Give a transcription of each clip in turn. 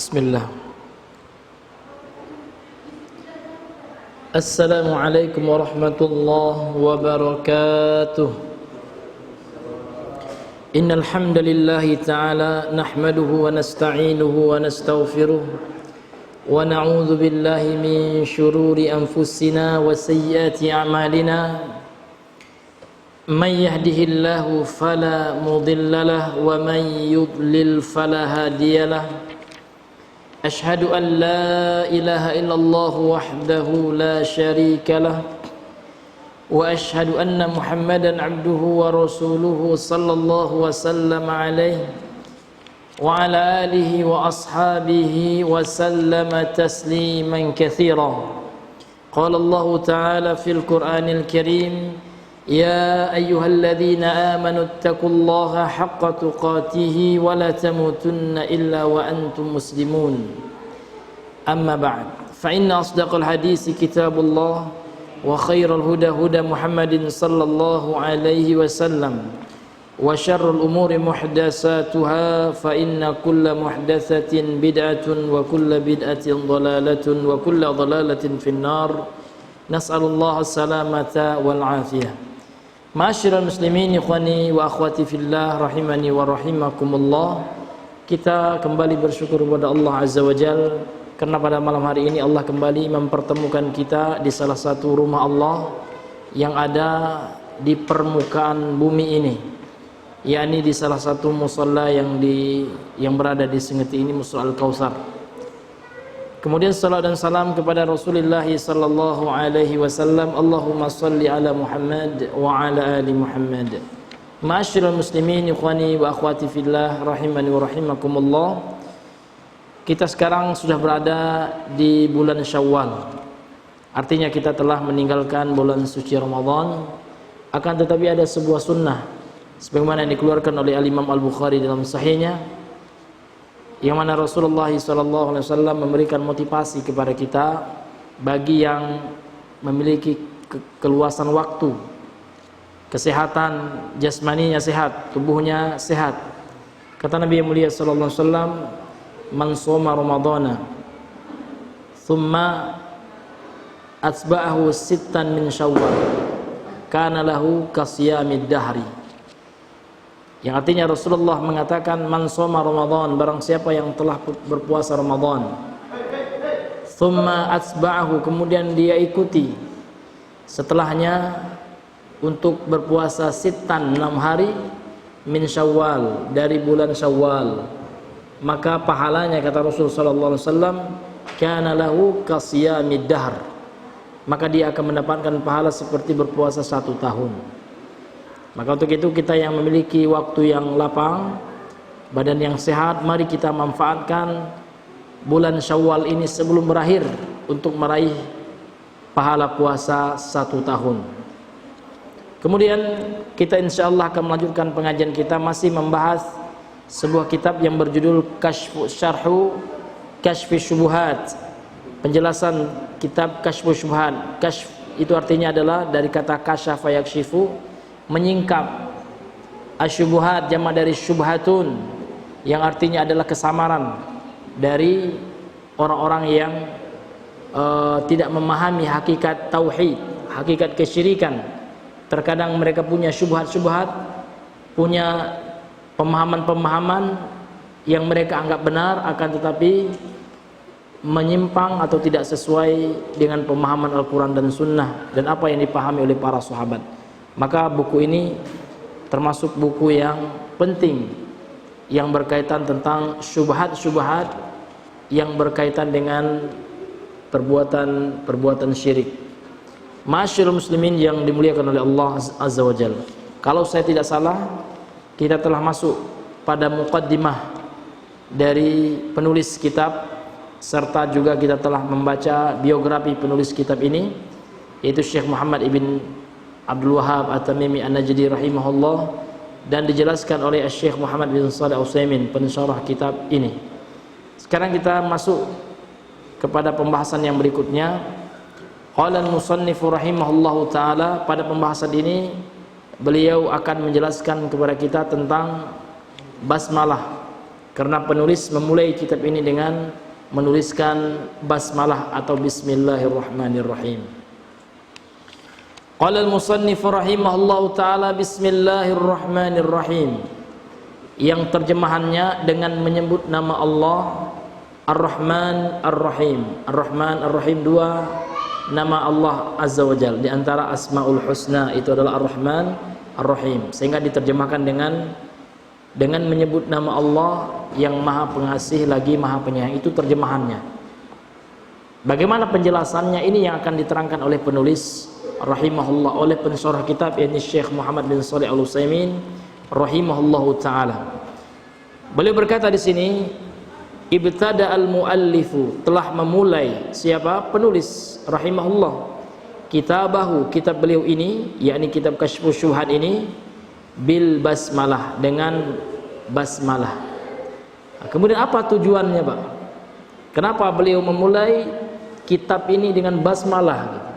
Bismillah. Assalamualaikum warahmatullahi wabarakatuh. Innal hamdalillahi ta'ala nahmaduhu wa nasta'inuhu wa nastaghfiruh wa na'udzu billahi min shururi anfusina wa sayyiati a'malina. Man yahdihillahu fala mudilla lahu wa man yudlil fala hadiya lahu. أشهد أن لا إله إلا الله وحده لا شريك له وأشهد أن محمدا عبده ورسوله صلى الله وسلم عليه وعلى آله وأصحابه وسلم تسليما كثيرا. قال الله تعالى في القرآن الكريم: يا أيها الذين آمنوا اتقوا الله حق تقاته ولا تموتن إلا وأنتم مسلمون. أما بعد فإن أصدق الحديث كتاب الله وخير الهدى هدى محمد صلى الله عليه وسلم وشر الأمور محدثاتها فإن كل محدثة بدعة وكل بدعة ضلالة وكل ضلالة في النار. نسأل الله السلامة والعافية. Ma'asyiral muslimin, ikhwani wa akhwati fillah, rahimani wa rahimakumullah. Kita kembali bersyukur kepada Allah Azza wa Jal karena pada malam hari ini Allah kembali mempertemukan kita di salah satu rumah Allah yang ada di permukaan bumi ini, yakni di salah satu musalla yang berada di Sengeti ini, Musalla Al-Kautsar. Kemudian salat dan salam kepada Rasulullah sallallahu alaihi wasallam. Allahumma salli ala Muhammad wa ala ali Muhammad. Ma'asyiral muslimin, ikhwani wa akhwati fillah, rahimani wa rahimakumullah. Kita sekarang sudah berada di bulan Syawal. Artinya kita telah meninggalkan bulan suci Ramadan. Akan tetapi ada sebuah sunnah sebagaimana yang dikeluarkan oleh Al-Imam Al-Bukhari dalam sahihnya, yang mana Rasulullah SAW memberikan motivasi kepada kita bagi yang memiliki keluasan waktu, kesehatan jasmaninya sehat, tubuhnya sehat. Kata Nabi yang mulia SAW, man shoma ramadhana thumma atba'ahu sittan min syawal kana lahu kasiyamid dahri. Yang artinya Rasulullah mengatakan, man shoma Ramadan, barang siapa yang telah berpuasa Ramadan, thumma atba'ahu, kemudian dia ikuti setelahnya untuk berpuasa sittan, 6 hari, min Syawal, dari bulan Syawal, maka pahalanya, kata Rasul sallallahu alaihi wasallam, kana lahu kasiyamid dahr, maka dia akan mendapatkan pahala seperti berpuasa 1 tahun. Maka untuk itu kita yang memiliki waktu yang lapang, badan yang sehat, mari kita manfaatkan bulan Syawal ini sebelum berakhir untuk meraih pahala puasa 1 tahun. Kemudian kita insyaallah akan melanjutkan pengajian kita masih membahas sebuah kitab yang berjudul Syarhu Kashfi Syubuhat. Penjelasan kitab Kashfu Syubuhat. Kashf itu artinya adalah dari kata kasyafa yakshifu, menyingkap. Asyubuhat jamak dari syubhatun, yang artinya adalah kesamaran dari orang-orang yang tidak memahami hakikat tauhid, hakikat kesyirikan. Terkadang mereka punya syubhat-syubhat, punya pemahaman-pemahaman yang mereka anggap benar, akan tetapi menyimpang atau tidak sesuai dengan pemahaman Al-Quran dan Sunnah dan apa yang dipahami oleh para sahabat. Maka buku ini termasuk buku yang penting yang berkaitan tentang syubhat-syubhat yang berkaitan dengan perbuatan syirik. Ma'asyiral muslimin yang dimuliakan oleh Allah Azza wa Jalla, kalau saya tidak salah kita telah masuk pada muqaddimah dari penulis kitab, serta juga kita telah membaca biografi penulis kitab ini, yaitu Syekh Muhammad ibn Abdul Wahhab At-Tamimi An-Najdi rahimahullah, dan dijelaskan oleh Syekh Muhammad bin Shalih Al-Utsaimin, pensyarah kitab ini. Sekarang kita masuk kepada pembahasan yang berikutnya. Qala al-musannifu rahimahullahu taala, pada pembahasan ini beliau akan menjelaskan kepada kita tentang basmalah, karena penulis memulai kitab ini dengan menuliskan basmalah atau bismillahirrahmanirrahim. Qala al-musannif rahimahullahu taala bismillahirrahmanirrahim, yang terjemahannya dengan menyebut nama Allah Ar-Rahman Ar-Rahim. Ar-Rahman Ar-Rahim, dua nama Allah Azza wa Jalla. Di antara Asmaul Husna itu adalah Ar-Rahman Ar-Rahim, sehingga diterjemahkan dengan menyebut nama Allah yang Maha Pengasih lagi Maha Penyayang. Itu terjemahannya. Bagaimana penjelasannya, ini yang akan diterangkan oleh penulis rahimahullah, oleh pensyarah kitab, yakni Syekh Muhammad bin Shalih Al-Utsaimin rahimahullahu taala. Beliau berkata di sini, ibtada al-muallifu, telah memulai, siapa? Penulis rahimahullah, kitabahu, kitab beliau ini, yakni kitab Kasyfus Syubhat ini, bil basmalah, dengan basmalah. Nah, kemudian apa tujuannya, Pak? Kenapa beliau memulai kitab ini dengan basmalah?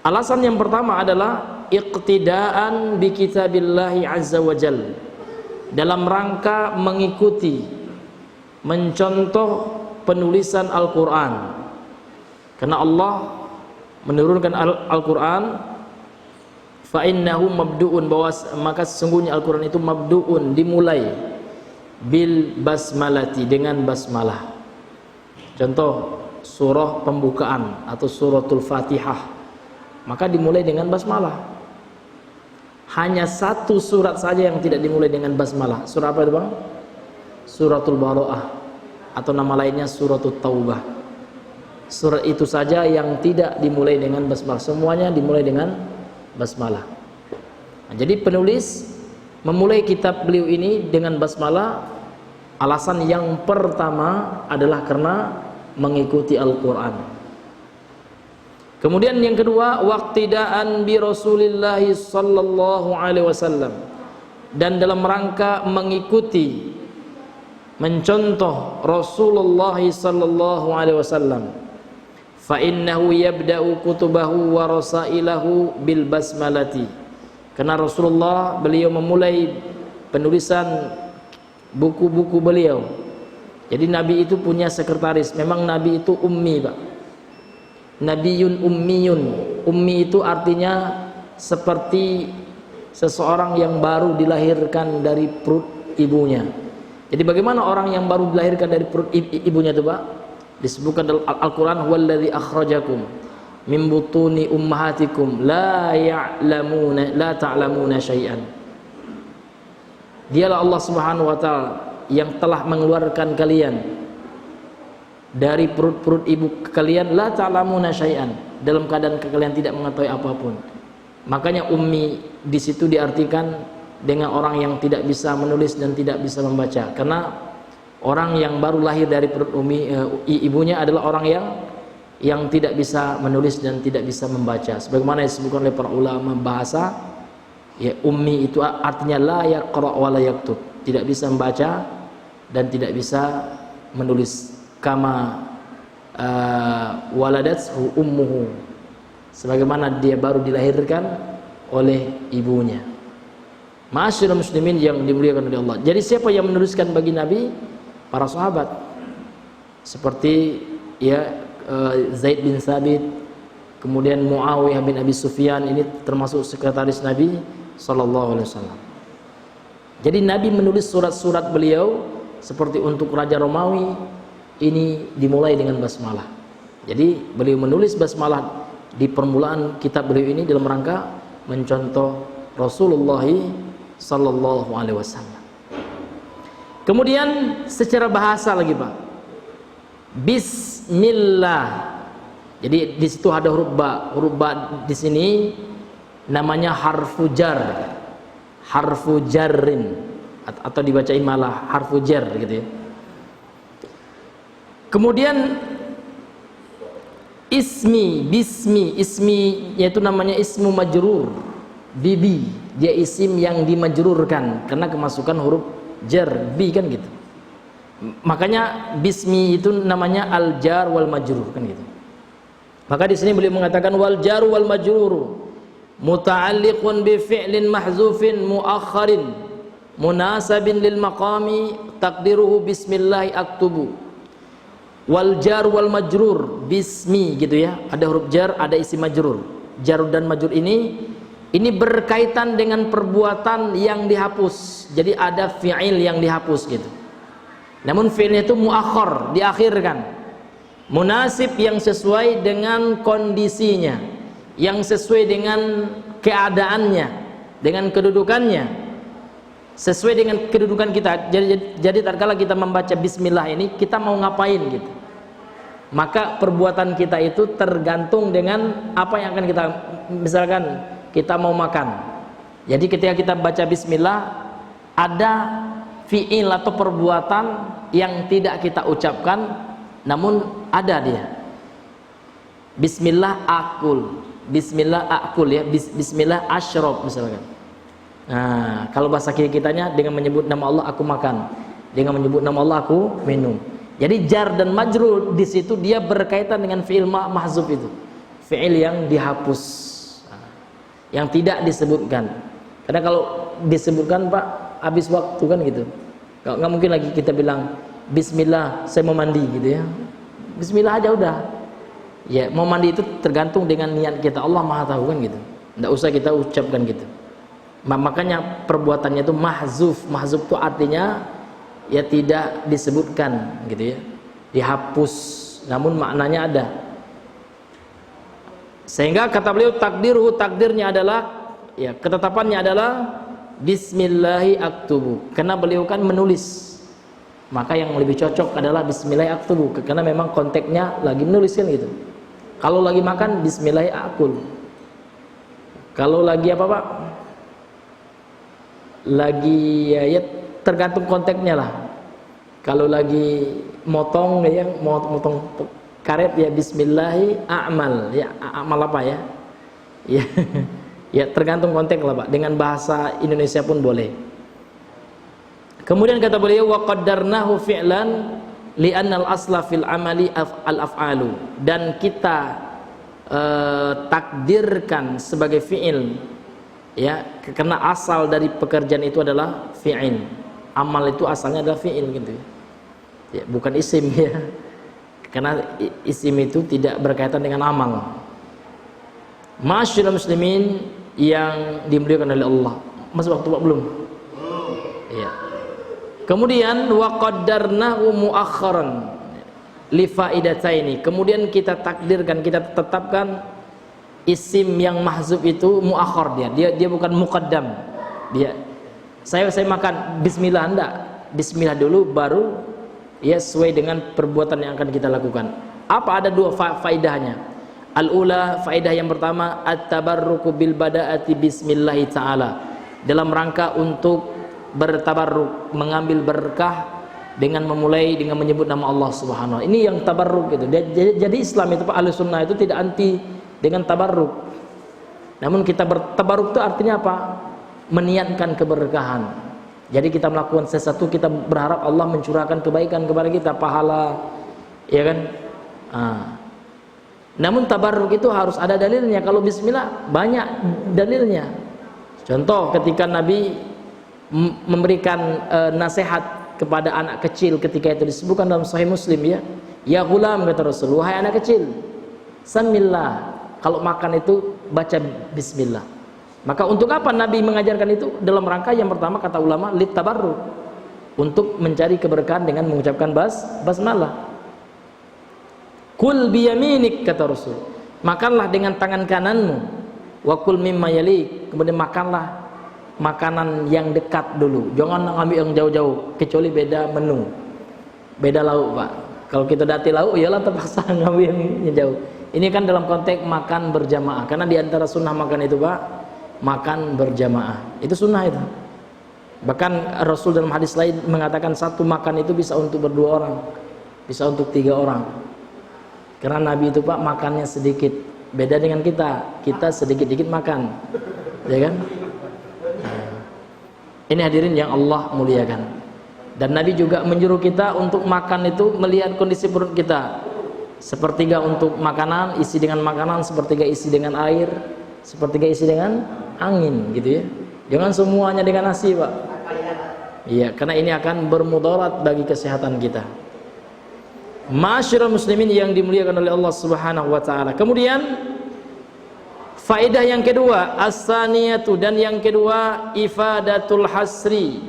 Alasan yang pertama adalah iqtidaan bi kitabillahi azza wa jalla, dalam rangka mengikuti, mencontoh penulisan Al-Quran. Karena Allah menurunkan Al-Quran, fa innahu mabdu'un, bahwa maka sesungguhnya Al-Quran itu mabdu'un, dimulai, bil basmalati, dengan basmalah. Contoh surah pembukaan atau suratul Fatihah, maka dimulai dengan basmalah. Hanya satu surat saja yang tidak dimulai dengan basmalah. Surah apa itu, Bang? Suratul Bara'ah, atau nama lainnya suratul Taubah. Surat itu saja yang tidak dimulai dengan basmalah. Semuanya dimulai dengan basmalah. Nah, jadi penulis memulai kitab beliau ini dengan basmalah. Alasan yang pertama adalah karena mengikuti Al-Quran. Kemudian yang kedua, waqtidaan bi Rasulillah sallallahu alaihi wasallam, dan dalam rangka mengikuti, mencontoh Rasulullah sallallahu alaihi wasallam. Fa innahu yabda'u kutubahu wa rasailahu bil basmalati. Karena Rasulullah, beliau memulai penulisan buku-buku beliau. Jadi Nabi itu punya sekretaris. Memang Nabi itu ummi, Pak. Nabiyun ummiyun. Ummi itu artinya seperti seseorang yang baru dilahirkan dari perut ibunya. Jadi bagaimana orang yang baru dilahirkan dari perut ibunya itu, Pak? Disebutkan dalam Al-Quran, huwallazi akhrajakum min butuni ummahatikum la ta'lamuna syai'an. Dialah Allah Subhanahu wa taala yang telah mengeluarkan kalian dari perut-perut ibu kalian, la ta'lamuna syai'an, dalam keadaan kalian tidak mengetahui apapun. Makanya ummi di situ diartikan dengan orang yang tidak bisa menulis dan tidak bisa membaca. Karena orang yang baru lahir dari perut ibunya adalah orang yang tidak bisa menulis dan tidak bisa membaca. Sebagaimana disebutkan oleh para ulama bahasa, ya, ummi itu artinya la yaqra wa la yaktub, tidak bisa membaca dan tidak bisa menulis. Kama waladathu ummuhu, sebagaimana dia baru dilahirkan oleh ibunya. Ma'asyiral muslimin yang dimuliakan oleh Allah. Jadi siapa yang menuliskan bagi Nabi? Para sahabat. Seperti ya Zaid bin Thabit, kemudian Muawiyah bin Abi Sufyan, ini termasuk sekretaris Nabi sallallahu alaihi wasallam. Jadi Nabi menulis surat-surat beliau seperti untuk Raja Romawi, ini dimulai dengan basmalah. Jadi beliau menulis basmalah di permulaan kitab beliau ini dalam rangka mencontoh Rasulullah sallallahu alaihi wasallam. Kemudian secara bahasa lagi, Pak, bismillah. Jadi di situ ada huruf ba. Huruf ba di sini namanya harfu jar, harfu jarrin, atau dibacain malah harfu jar gitu ya. Kemudian ismi, bismi, ismi yaitu namanya ismu majrur, bibi, dia isim yang dimajrurkan karena kemasukan huruf jar, bi kan gitu. Makanya bismi itu namanya al jar wal majrur kan gitu. Maka di sini beliau mengatakan wal jar wal majrur muta'alliqun bi fi'lin mahzufin muakharin munasabin lil maqami takdiruhu bismillahi aktubu. Wal jar wal majrur bismi gitu ya, ada huruf jar, ada isim majrur. Jar dan majrur ini berkaitan dengan perbuatan yang dihapus. Jadi ada fi'il yang dihapus gitu. Namun fi'ilnya itu muakhir, diakhirkan. Munasib yang sesuai dengan kondisinya, yang sesuai dengan keadaannya, dengan kedudukannya, sesuai dengan kedudukan kita. Jadi tatkala kita membaca bismillah ini, kita mau ngapain gitu. Maka perbuatan kita itu tergantung dengan apa yang akan kita, misalkan kita mau makan. Jadi ketika kita baca bismillah, ada fi'il atau perbuatan yang tidak kita ucapkan, namun ada dia. Bismillah akul, bismillah akul ya, bismillah asyrab misalkan. Nah, kalau bahasa kitanya dengan menyebut nama Allah aku makan, dengan menyebut nama Allah aku minum. Jadi jar dan majrur di situ dia berkaitan dengan fi'il mahzuf itu, fi'il yang dihapus, yang tidak disebutkan. Karena kalau disebutkan Pak, habis waktu kan gitu. Kalau nggak mungkin lagi kita bilang bismillah saya mau mandi gitu ya. Bismillah aja udah. Ya, mau mandi itu tergantung dengan niat kita. Allah Maha tahu kan gitu. Nggak usah kita ucapkan gitu. Makanya perbuatannya itu mahzuf. Mahzuf itu artinya ya tidak disebutkan gitu ya, dihapus, namun maknanya ada. Sehingga kata beliau takdiruhu, takdirnya adalah ya, ketetapannya adalah bismillahi aktubu, karena beliau kan menulis, maka yang lebih cocok adalah bismillahi aktubu, karena memang konteksnya lagi menulis kan gitu. Kalau lagi makan bismillahi akul, kalau lagi apa Pak, lagi ya tergantung konteksnya lah. Kalau lagi motong ya, motong karet ya bismillahi a'mal ya, amal apa ya, ya ya tergantung konteks lah Pak. Dengan bahasa Indonesia pun boleh. Kemudian kata beliau wa qaddarnahu fi'lan li'anna al-asla fil amali al-af'alu, dan kita takdirkan sebagai fi'il ya, karena asal dari pekerjaan itu adalah fi'il. Amal itu asalnya adalah fi'il gitu ya, bukan isim ya, karena isim itu tidak berkaitan dengan amal. Ma'asyiral muslimin yang dimuliakan oleh Allah, masih waktu Pak belum? Ya. Kemudian wa qaddarnahu muakharan li faidataini, kemudian kita takdirkan, kita tetapkan isim yang mahzuf itu muakhar, dia bukan muqaddam. Dia saya makan bismillah, enggak, bismillah dulu baru ya sesuai dengan perbuatan yang akan kita lakukan. Apa, ada dua faidahnya. Al-ula, faidah yang pertama, at-tabarruku bil bada'ati bismillahi ta'ala, dalam rangka untuk bertabarruk, mengambil berkah dengan memulai dengan menyebut nama Allah Subhanahu wa ta'ala. Ini yang tabarruk gitu. Jadi Islam itu Pak, Ahlussunnah itu tidak anti dengan tabarruk. Namun kita bertabarruk itu artinya apa? Meniatkan keberkahan. Jadi kita melakukan sesuatu, kita berharap Allah mencurahkan kebaikan kepada kita, pahala, ya kan? Namun tabarruk itu harus ada dalilnya. Kalau bismillah banyak dalilnya. Contoh ketika Nabi memberikan nasihat kepada anak kecil, ketika itu disebutkan dalam Sahih Muslim ya, ya ghulam, kata Rasul, wahai anak kecil, samillah, kalau makan itu baca bismillah. Maka untuk apa Nabi mengajarkan itu? Dalam rangka yang pertama kata ulama lit tabarruk, untuk mencari keberkahan dengan mengucapkan basmalah. Kul biyaminik, kata Rasul, makanlah dengan tangan kananmu, wa kul mimma yalik, kemudian makanlah makanan yang dekat dulu, jangan ambil yang jauh-jauh, kecuali beda menu, beda lauk Pak. Kalau kita dati lauk, iyalah terpaksa ngambil yang jauh. Ini kan dalam konteks makan berjamaah, karena diantara sunnah makan itu Pak, makan berjamaah, itu sunnah itu. Bahkan Rasul dalam hadis lain mengatakan satu makan itu bisa untuk berdua orang, bisa untuk 3 orang. Karena Nabi itu Pak makannya sedikit, beda dengan kita sedikit-dikit makan, ya kan? Nah, ini hadirin yang Allah muliakan. Dan Nabi juga menyuruh kita untuk makan itu melihat kondisi perut kita. Sepertiga untuk makanan, isi dengan makanan, sepertiga isi dengan air, sepertiga isi dengan angin gitu ya. Jangan semuanya dengan nasi Pak. Ya, karena ini akan bermudarat bagi kesehatan kita. Ma'asyiral muslimin yang dimuliakan oleh Allah Subhanahu wa taala. Kemudian faedah yang kedua, as-saniyatu, dan yang kedua, ifadatul hasri,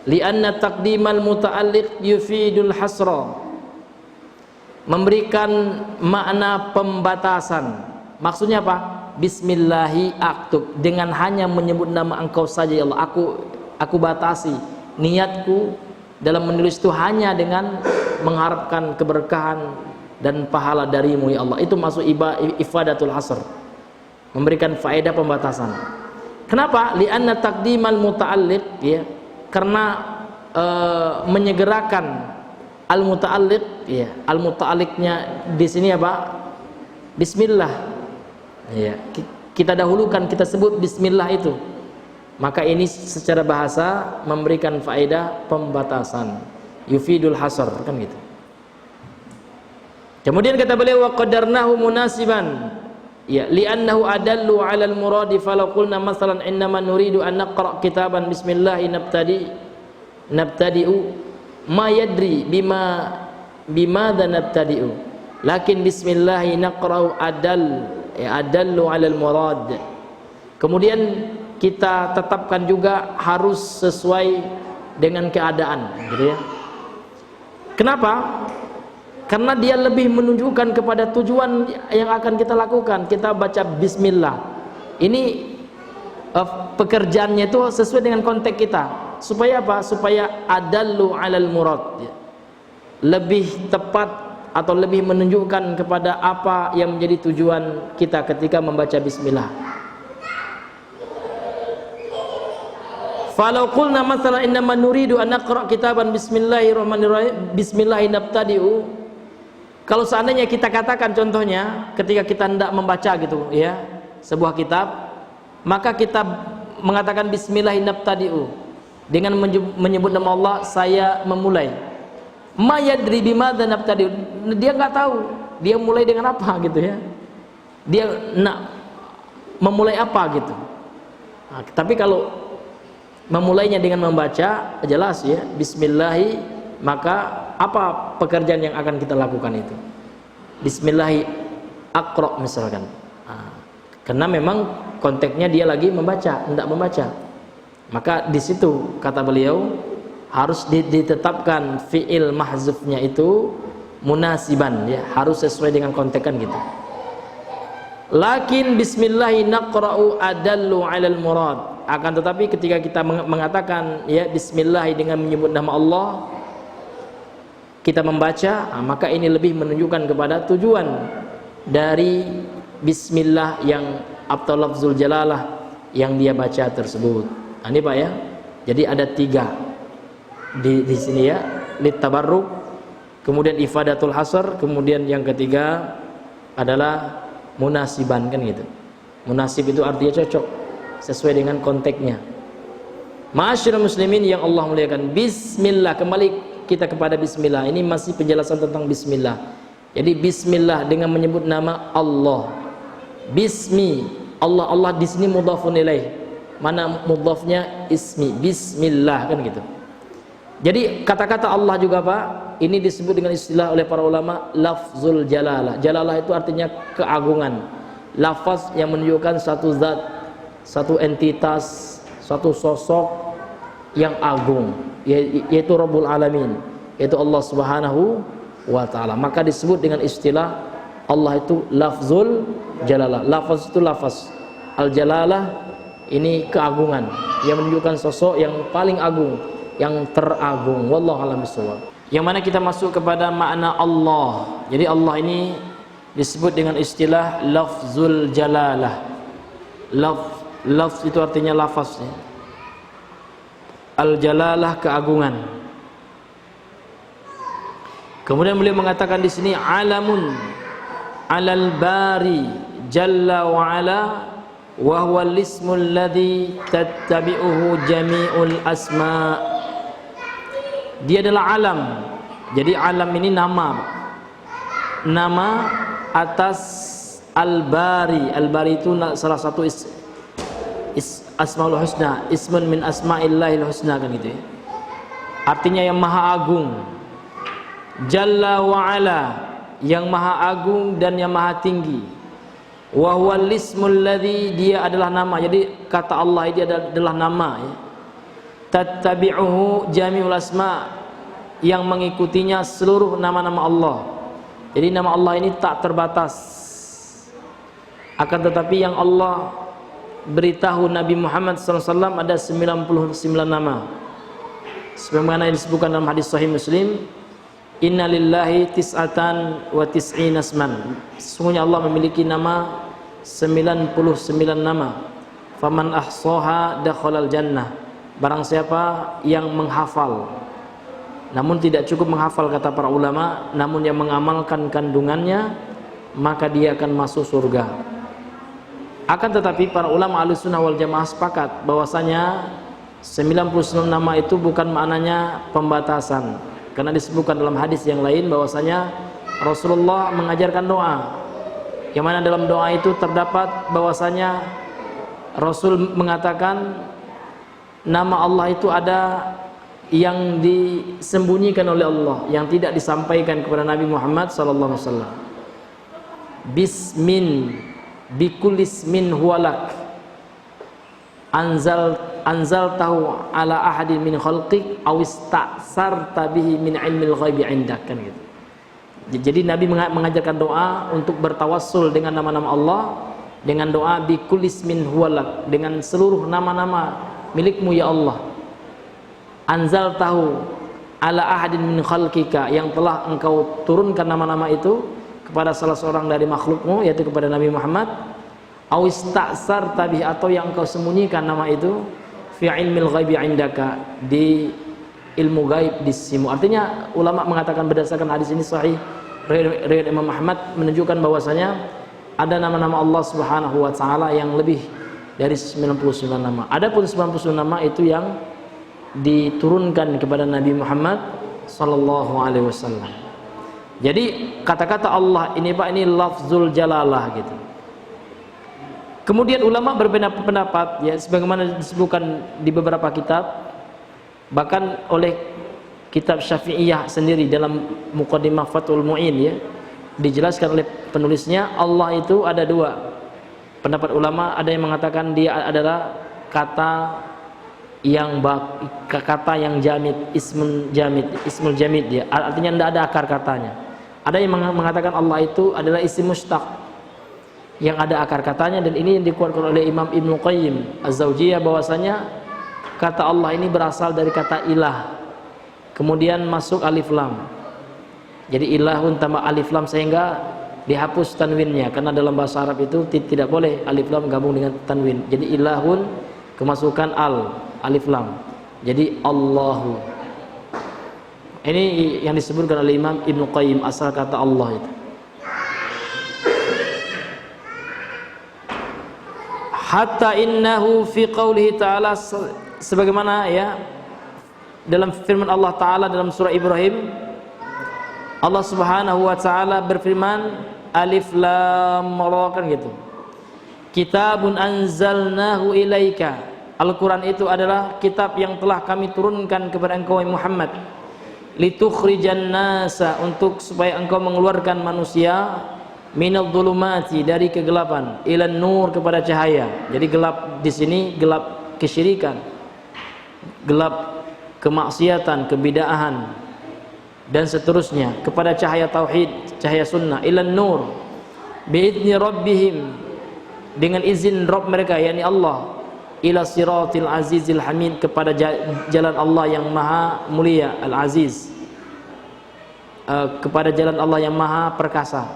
lianna taqdimal muta'alliq yufidul hasra, memberikan makna pembatasan. Maksudnya apa? Bismillahi aktub, dengan hanya menyebut nama Engkau saja ya Allah, aku batasi niatku dalam menulis itu hanya dengan mengharapkan keberkahan dan pahala darimu ya Allah. Itu masuk ifadatul hasr, memberikan faedah pembatasan. Kenapa? Lianna taqdimal muta'alliq, ya, karena menyegerakan al-muta'alliq, ya, al-muta'alliqnya di sini apa? Bismillah, ya, kita dahulukan, kita sebut bismillah itu, maka ini secara bahasa memberikan faedah pembatasan, yufidul hasr, kan gitu. Kemudian kata beliau, wa qadarnahu munasiban, ya, li'annahu adallu 'ala al-muradi, falau qulna masalan innama nuridu an naqra kitaban bismillahi nabtadi'u ma yadri bimadza nabtadi'u, lakin bismillahi naqra'u adallu 'ala al-murad. Kemudian kita tetapkan juga harus sesuai dengan keadaan, gitu ya. Kenapa? Karena dia lebih menunjukkan kepada tujuan yang akan kita lakukan. Kita baca bismillah. Ini pekerjaannya itu sesuai dengan konteks kita. Supaya apa? Supaya adallu 'alal murad. Lebih tepat atau lebih menunjukkan kepada apa yang menjadi tujuan kita ketika membaca bismillah. Falau qulna mathalan innama nuridu an naqra kitaban bismillahirrahmanirrahim bismillahi nabtadi'u, kalau seandainya kita katakan contohnya ketika kita hendak membaca gitu ya sebuah kitab, maka kita mengatakan bismillahi nabtadi'u, dengan menyebut nama Allah saya memulai. Ma yadri bimadza nabtadi'u, dia nggak tahu dia mulai dengan apa gitu ya, dia nak memulai apa gitu. Nah, tapi kalau memulainya dengan membaca jelas ya bismillahi, maka apa pekerjaan yang akan kita lakukan itu? Bismillahi aqra misalkan. Karena memang konteksnya dia lagi membaca, hendak membaca. Maka di situ kata beliau harus ditetapkan fi'il mahzufnya itu munasiban, ya, harus sesuai dengan konteks kan gitu. Lakin bismillahi naqra'u adallu 'alal murad. Akan tetapi ketika kita mengatakan ya bismillah dengan menyebut nama Allah, kita membaca, maka ini lebih menunjukkan kepada tujuan dari bismillah yang atau lafzul jalalah yang dia baca tersebut. Nah, ini Pak ya. Jadi ada 3 di sini ya, lit tabarruk, kemudian ifadatul hasr, kemudian yang ketiga adalah munasiban, kan gitu. Munasib itu artinya cocok, sesuai dengan konteksnya. Ma'asyiral muslimin yang Allah muliakan, bismillah, kembali kita kepada bismillah. Ini masih penjelasan tentang bismillah. Jadi bismillah dengan menyebut nama Allah. Bismi, Allah, Allah di sini mudhafun ilaih. Mana mudhafnya? Ismi, bismillah, kan gitu. Jadi kata-kata Allah juga Pak, ini disebut dengan istilah oleh para ulama lafzul jalalah. Jalalah itu artinya keagungan. Lafaz yang menunjukkan satu zat, satu entitas, satu sosok yang agung, yaitu Rabbul Alamin, yaitu Allah Subhanahu wa ta'ala. Maka disebut dengan istilah Allah itu lafzul jalalah. Lafaz itu lafaz al-jalalah, ini keagungan yang menunjukkan sosok yang paling agung, yang teragung. Wallahu a'lam bishawab. Yang mana kita masuk kepada makna Allah. Jadi Allah ini disebut dengan istilah lafzul jalalah. Lafz itu artinya lafaz ya. Al-jalalah, keagungan. Kemudian beliau mengatakan di sini alamun alal bari jalla wa ala wa huwa al-ismul ladzi tattabi'uhu jami'ul asma. Dia adalah alam. Jadi alam ini nama atas al-bari. Al-bari itu salah satu asmaul husna, ismun min asma'illahil husna, kan gitu ya. artinya yang maha agung. Jalla wa ala, yang maha agung dan yang maha tinggi. Wa huwal ismul ladzi, dia adalah nama. Jadi kata Allah ini adalah nama ya. Tattabi'uhu jami'ul asma, yang mengikutinya seluruh nama-nama Allah. Jadi nama Allah ini tak terbatas. Akan tetapi yang Allah beritahu Nabi Muhammad SAW ada 99 nama. Sebagaimana yang disebutkan dalam hadis Sahih Muslim, Inna lillahi tis'atan wa tis'ina asman. Sesungguhnya Allah memiliki nama 99 nama. Faman ahsaha dakhalal jannah. Barang siapa yang menghafal, namun tidak cukup menghafal kata para ulama, namun yang mengamalkan kandungannya, maka dia akan masuk surga. Akan tetapi para ulama Ahlussunnah wal Jamaah sepakat bahwasanya 99 nama itu bukan maknanya pembatasan. Karena disebutkan dalam hadis yang lain bahwasanya Rasulullah mengajarkan doa, yang mana dalam doa itu terdapat bahwasanya Rasul mengatakan nama Allah itu ada yang disembunyikan oleh Allah, yang tidak disampaikan kepada Nabi Muhammad SAW. Bismin bikulismin huwalak anzal tahu ala ahadin min khalqik awis ta'sarta bihi min ilmil ghaibi indak, kan gitu. Jadi Nabi mengajarkan doa untuk bertawassul dengan nama-nama Allah, dengan doa bikulismin huwalak, dengan seluruh nama-nama milikmu ya Allah. Anzal tahu ala ahadin min khalqika, yang telah engkau turunkan nama-nama itu kepada salah seorang dari makhlukmu, yaitu kepada Nabi Muhammad. Awis ta'sar tabih, atau yang engkau sembunyikan nama itu fi ilmil ghaibi indaka, di ilmu gaib di sisimu. Artinya ulama mengatakan berdasarkan hadis ini sahih riwayat Imam Ahmad menunjukkan bahwasanya ada nama-nama Allah Subhanahu wa taala yang lebih dari 99 nama. Adapun 99 nama itu yang diturunkan kepada Nabi Muhammad sallallahu alaihi wasallam. Jadi kata-kata Allah ini Pak, ini lafzul jalalah gitu. Kemudian ulama berbeda pendapat ya, sebagaimana disebutkan di beberapa kitab, bahkan oleh kitab Syafi'iyah sendiri dalam Muqaddimah Fathul Mu'in ya, dijelaskan oleh penulisnya Allah itu ada dua. Pendapat ulama, ada yang mengatakan dia adalah kata yang jamid, ismul jamid dia. Artinya tidak ada akar katanya. Ada yang mengatakan Allah itu adalah isim mustaq yang ada akar katanya, dan ini yang dikuatkan oleh Imam Ibnu Qayyim Az-Zawjiyah bahwasanya kata Allah ini berasal dari kata ilah, kemudian masuk alif lam. Jadi ilahun tambah alif lam sehingga dihapus tanwinnya, karena dalam bahasa Arab itu tidak boleh alif lam gabung dengan tanwin. Jadi ilahun kemasukan alif lam, jadi Allahu. Ini yang disebutkan oleh Imam Ibnu Qayyim asal kata Allah itu. Hatta innahu fi qaulihi ta'ala, sebagaimana ya dalam firman Allah Ta'ala dalam surah Ibrahim, Allah Subhanahu wa taala berfirman alif lam ra, kan gitu. Kitabun anzalnahu ilaika. Al-Qur'an itu adalah kitab yang telah kami turunkan kepada engkau Muhammad. Litukhrijan nasa, untuk supaya engkau mengeluarkan manusia minadh dhulumati, dari kegelapan, ilan nur, kepada cahaya. Jadi gelap di sini gelap kesyirikan, gelap kemaksiatan, kebid'ahan dan seterusnya, kepada cahaya tauhid, cahaya sunnah. Ilan nur biidzni rabbihim, dengan izin Rabb mereka yakni Allah. Ila siratil azizil hamid, kepada jalan Allah yang maha mulia, al-aziz, kepada jalan Allah yang maha perkasa,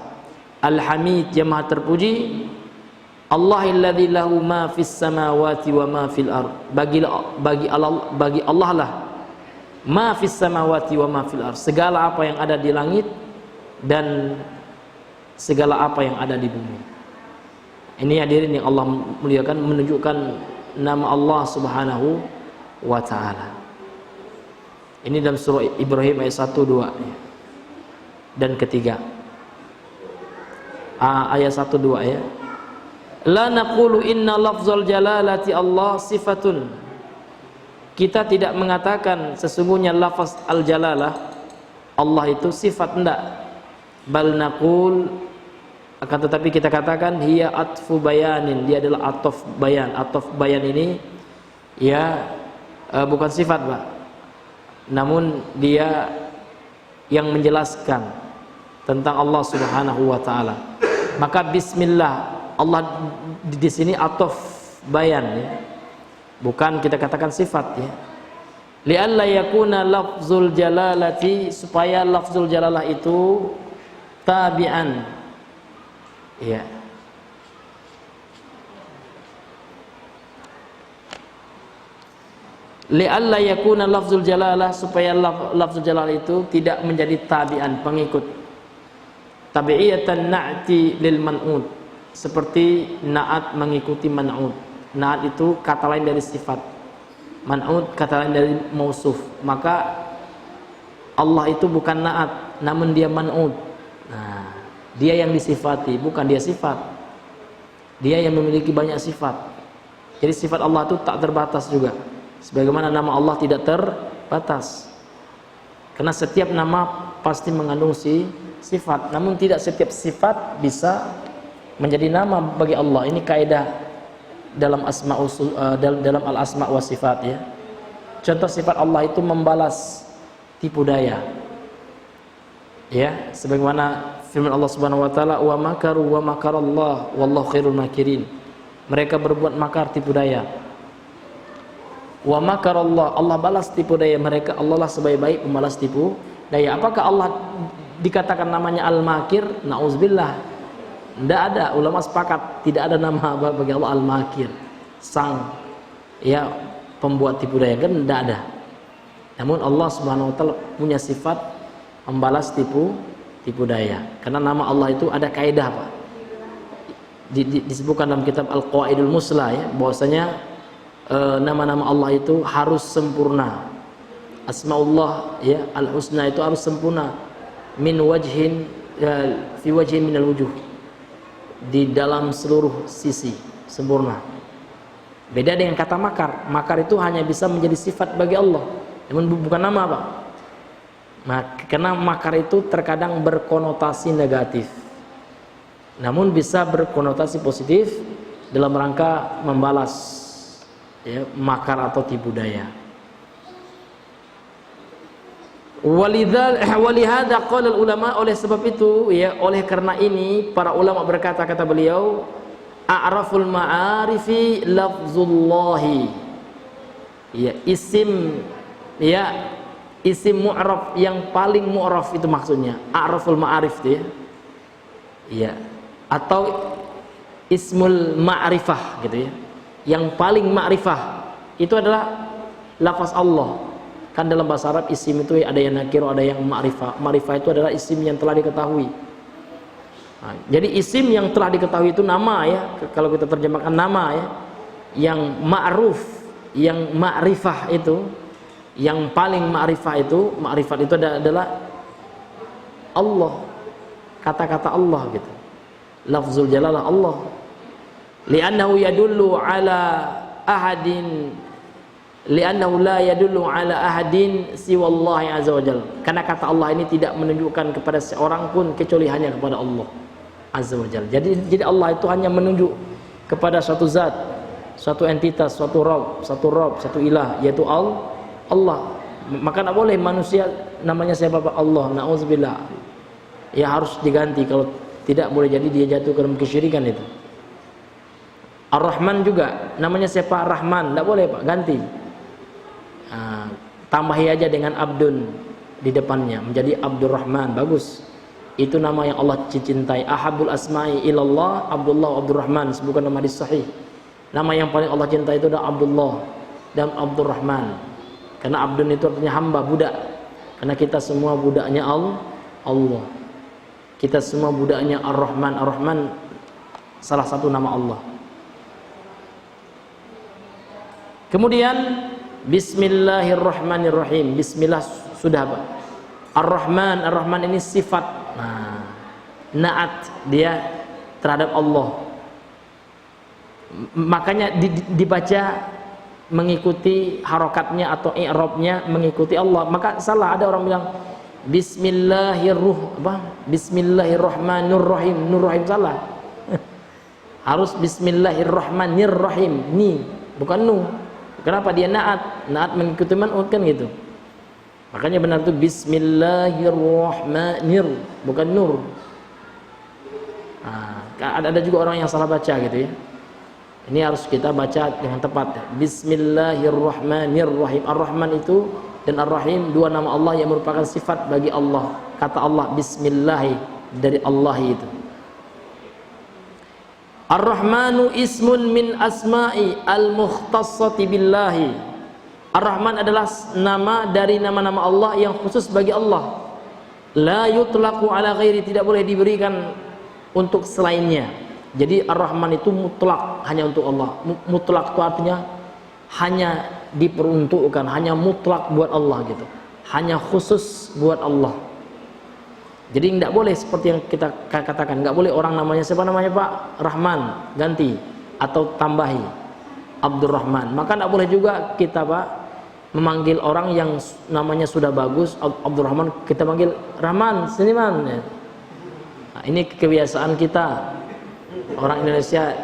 al-hamid, yang maha terpuji. Allahilladzi lahu ma fis samawati wa ma fil ard, bagi Allah lah ma fis samawati wa ma fil ard, segala apa yang ada di langit dan segala apa yang ada di bumi. Ini hadirin yang Allah muliakan, menunjukkan nama Allah Subhanahu wa taala. Ini dalam surah Ibrahim ayat 1, 2 dan ketiga. Ayat 1, 2 ya. La naqulu inna lafzal jalalati Allah sifatun kita tidak mengatakan sesungguhnya lafaz al-jalalah Allah itu sifat, enggak. Bal naqul, akan tetapi kita katakan hiya atfu bayanin, dia adalah atof bayan. Atof bayan ini ya bukan sifat, Pak, namun dia yang menjelaskan tentang Allah Subhanahu wa taala. Maka bismillah, Allah di sini atof bayan ya. Bukan kita katakan sifat ya. Li'alla yakuna lafzul jalalati, supaya lafzul jalalah itu tabi'an. Ya. Li'alla yakuna lafzul jalalah, supaya lafzul jalalah itu tidak menjadi tabi'an, pengikut. Tabi'iyatan na'ti lil man'ud, seperti na'at mengikuti man'ud. Na'at itu kata lain dari sifat, man'ud kata lain dari mausuf. Maka Allah itu bukan na'at, namun dia man'ud. Nah, dia yang disifati, bukan dia sifat. Dia yang memiliki banyak sifat. Jadi sifat Allah itu tak terbatas juga, sebagaimana nama Allah tidak terbatas. Karena setiap nama pasti mengandung sifat, namun tidak setiap sifat bisa menjadi nama bagi Allah. Ini kaidah dalam dalam al-asma wa sifat ya. Contoh sifat Allah itu membalas tipu daya. Ya, sebagaimana firman Allah Subhanahu wa taala, wa makaru wa makarallah wallahu khairul makirin. Mereka berbuat makar, tipu daya. Wa makarallah, Allah balas tipu daya mereka, Allah lah sebaik-baik pembalas tipu daya. Apakah Allah dikatakan namanya al-makir? Nauzubillah. Tidak ada, ulama sepakat tidak ada nama bagi Allah al-makir, sang ya pembuat tipu daya, kan tidak ada. Namun Allah Subhanahu wa taala punya sifat membalas tipu daya. Karena nama Allah itu ada kaidah, Pak. Disebutkan dalam kitab Al-Qawaidul Musla ya, bahwasanya nama-nama Allah itu harus sempurna. Asmaullah ya al-husna itu harus sempurna, min wajhin fi wajhin minal wujuh, di dalam seluruh sisi sempurna. Beda dengan kata makar. Makar itu hanya bisa menjadi sifat bagi Allah, namun bukan nama, Pak. Karena makar itu terkadang berkonotasi negatif, namun bisa berkonotasi positif dalam rangka membalas ya, makar atau tipu daya. Walihada qala ulama, oleh sebab itu ya, oleh karena ini para ulama berkata, kata beliau, a'raful ma'arifi lafzullahi, ya isim ya, isim mu'raf yang paling mu'raf itu maksudnya a'raful ma'arif itu ya. Ya, atau ismul ma'rifah gitu ya. Yang paling ma'rifah itu adalah lafaz Allah. Kan dalam bahasa Arab isim itu ada yang nakiro, ada yang ma'rifah. Ma'rifah itu adalah isim yang telah diketahui. Nah, jadi isim yang telah diketahui itu nama ya, kalau kita terjemahkan nama ya. Yang ma'ruf, yang ma'rifah itu, yang paling ma'rifah itu, ma'rifat itu adalah Allah. Kata-kata Allah gitu. Lafzul jalalah Allah. Li'annahu yadullu ala ahadin, li'annahu la yadullu ala ahadin siwallahi azza wajalla. Karena kata Allah ini tidak menunjukkan kepada seorang pun kecuali hanya kepada Allah azza wajalla. Jadi Allah itu hanya menunjuk kepada suatu zat, suatu entitas, suatu Rabb, satu ilah, yaitu Allah. Maka tidak boleh manusia namanya siapa, Pak? Allah, na'udzubillah. Ya harus diganti, kalau tidak boleh jadi dia jatuh ke dalam kesyirikan itu. Ar-Rahman juga namanya siapa? Rahman, tidak boleh, Pak, ganti. Tambahi aja dengan abdun di depannya menjadi Abdurrahman, bagus. Itu nama yang Allah cintai. Ahabul asma'i ilallah Abdullah Abdurrahman, sebutkan nama hadis sahih. Nama yang paling Allah cintai itu adalah Abdullah dan Abdurrahman. Karena abdun itu artinya hamba, budak. Karena kita semua budaknya Allah. Kita semua budaknya Ar-Rahman. Ar-Rahman salah satu nama Allah. Kemudian Bismillahirrahmanirrahim. Bismillah sudah, Pak. Ar-Rahman, Ar-Rahman ini sifat. Naat dia terhadap Allah. Makanya dibaca mengikuti harokatnya atau i'rabnya mengikuti Allah, maka salah. Ada orang bilang Bismillahirrahmanirrahim, Nur-Rahim salah. Harus Bismillahirrahmanirrahim, ni bukan nu. Kenapa dia naat? Naat mengikuti man'ut kan gitu. Makanya benar itu Bismillahirrahmanir, bukan nur. Ada juga orang yang salah baca gitu ya. Ini harus kita baca dengan tepat. Bismillahirrahmanirrahim. Ar-Rahman itu dan Ar-Rahim dua nama Allah yang merupakan sifat bagi Allah. Kata Allah Bismillah dari Allah itu. Ar-Rahmanu ismun min asma'i al-mukhtassati billahi. Ar-Rahman adalah nama dari nama-nama Allah yang khusus bagi Allah. La yutlaqu ala ghairi, tidak boleh diberikan untuk selainnya. Jadi Ar-Rahman itu mutlak hanya untuk Allah. Mutlak itu artinya hanya diperuntukkan, hanya mutlak buat Allah gitu. Hanya khusus buat Allah. Jadi tidak boleh seperti yang kita katakan, nggak boleh orang namanya siapa namanya Pak Rahman ganti atau tambahi Abdurrahman. Maka tidak boleh juga kita Pak memanggil orang yang namanya sudah bagus Abdurrahman, kita panggil Rahman seniman. Nah, ini kebiasaan kita orang Indonesia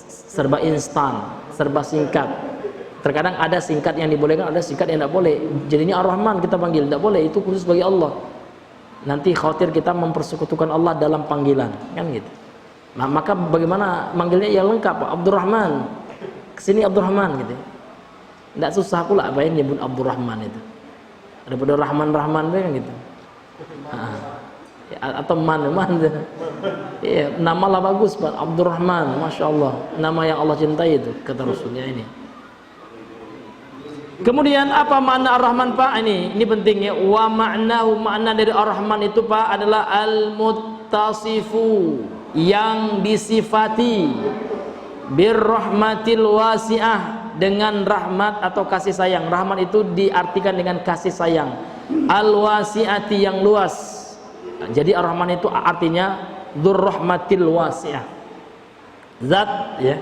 serba instan, serba singkat. Terkadang ada singkat yang dibolehkan, ada singkat yang tidak boleh. Jadinya Ar-Rahman kita panggil, tidak boleh, itu khusus bagi Allah. Nanti khawatir kita mempersekutukan Allah dalam panggilan, kan gitu. Nah, maka bagaimana manggilnya ya lengkap, Abdurrahman. Kesini Abdurrahman gitu. Tidak susah pula apa yang nyebut Abdurrahman itu. Daripada Rahman kan gitu. Atau man. Ya, namalah bagus Pak, Abdurrahman, Masya Allah. Nama yang Allah cintai itu, kata Rasulnya ini. Kemudian apa makna Ar-Rahman Pak? Ini pentingnya. Wa ma'nahu, makna dari Ar-Rahman itu Pak adalah al-muttasifu, yang disifati birrahmatil wasi'ah, dengan rahmat atau kasih sayang. Rahmat itu diartikan dengan kasih sayang. Al-wasi'ati, yang luas. Jadi Ar-Rahman itu artinya dzurrahmatil wasi'ah. Zat ya,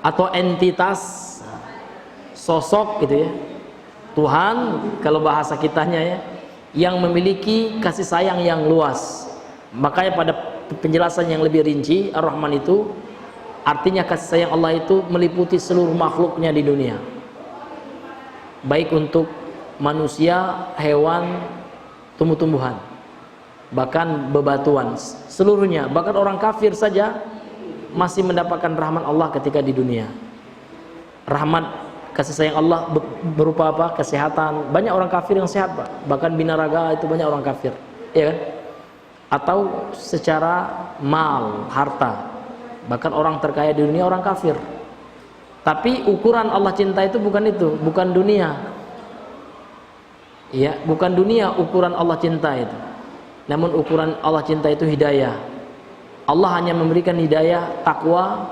atau entitas, sosok gitu ya. Tuhan kalau bahasa kitanya ya, yang memiliki kasih sayang yang luas. Makanya pada penjelasan yang lebih rinci, Ar-Rahman itu artinya kasih sayang Allah itu meliputi seluruh makhluknya di dunia, baik untuk manusia, hewan, tumbuh-tumbuhan, bahkan bebatuan, seluruhnya. Bahkan orang kafir saja masih mendapatkan rahmat Allah ketika di dunia. Rahmat kasih sayang Allah berupa apa? Kesehatan. Banyak orang kafir yang sehat Pak. Bahkan binaraga itu banyak orang kafir, ya kan? Atau secara mal, harta. Bahkan orang terkaya di dunia orang kafir. Tapi ukuran Allah cinta itu bukan itu, bukan dunia. Ya, bukan dunia ukuran Allah cinta itu. Namun ukuran Allah cinta itu hidayah. Allah hanya memberikan hidayah takwa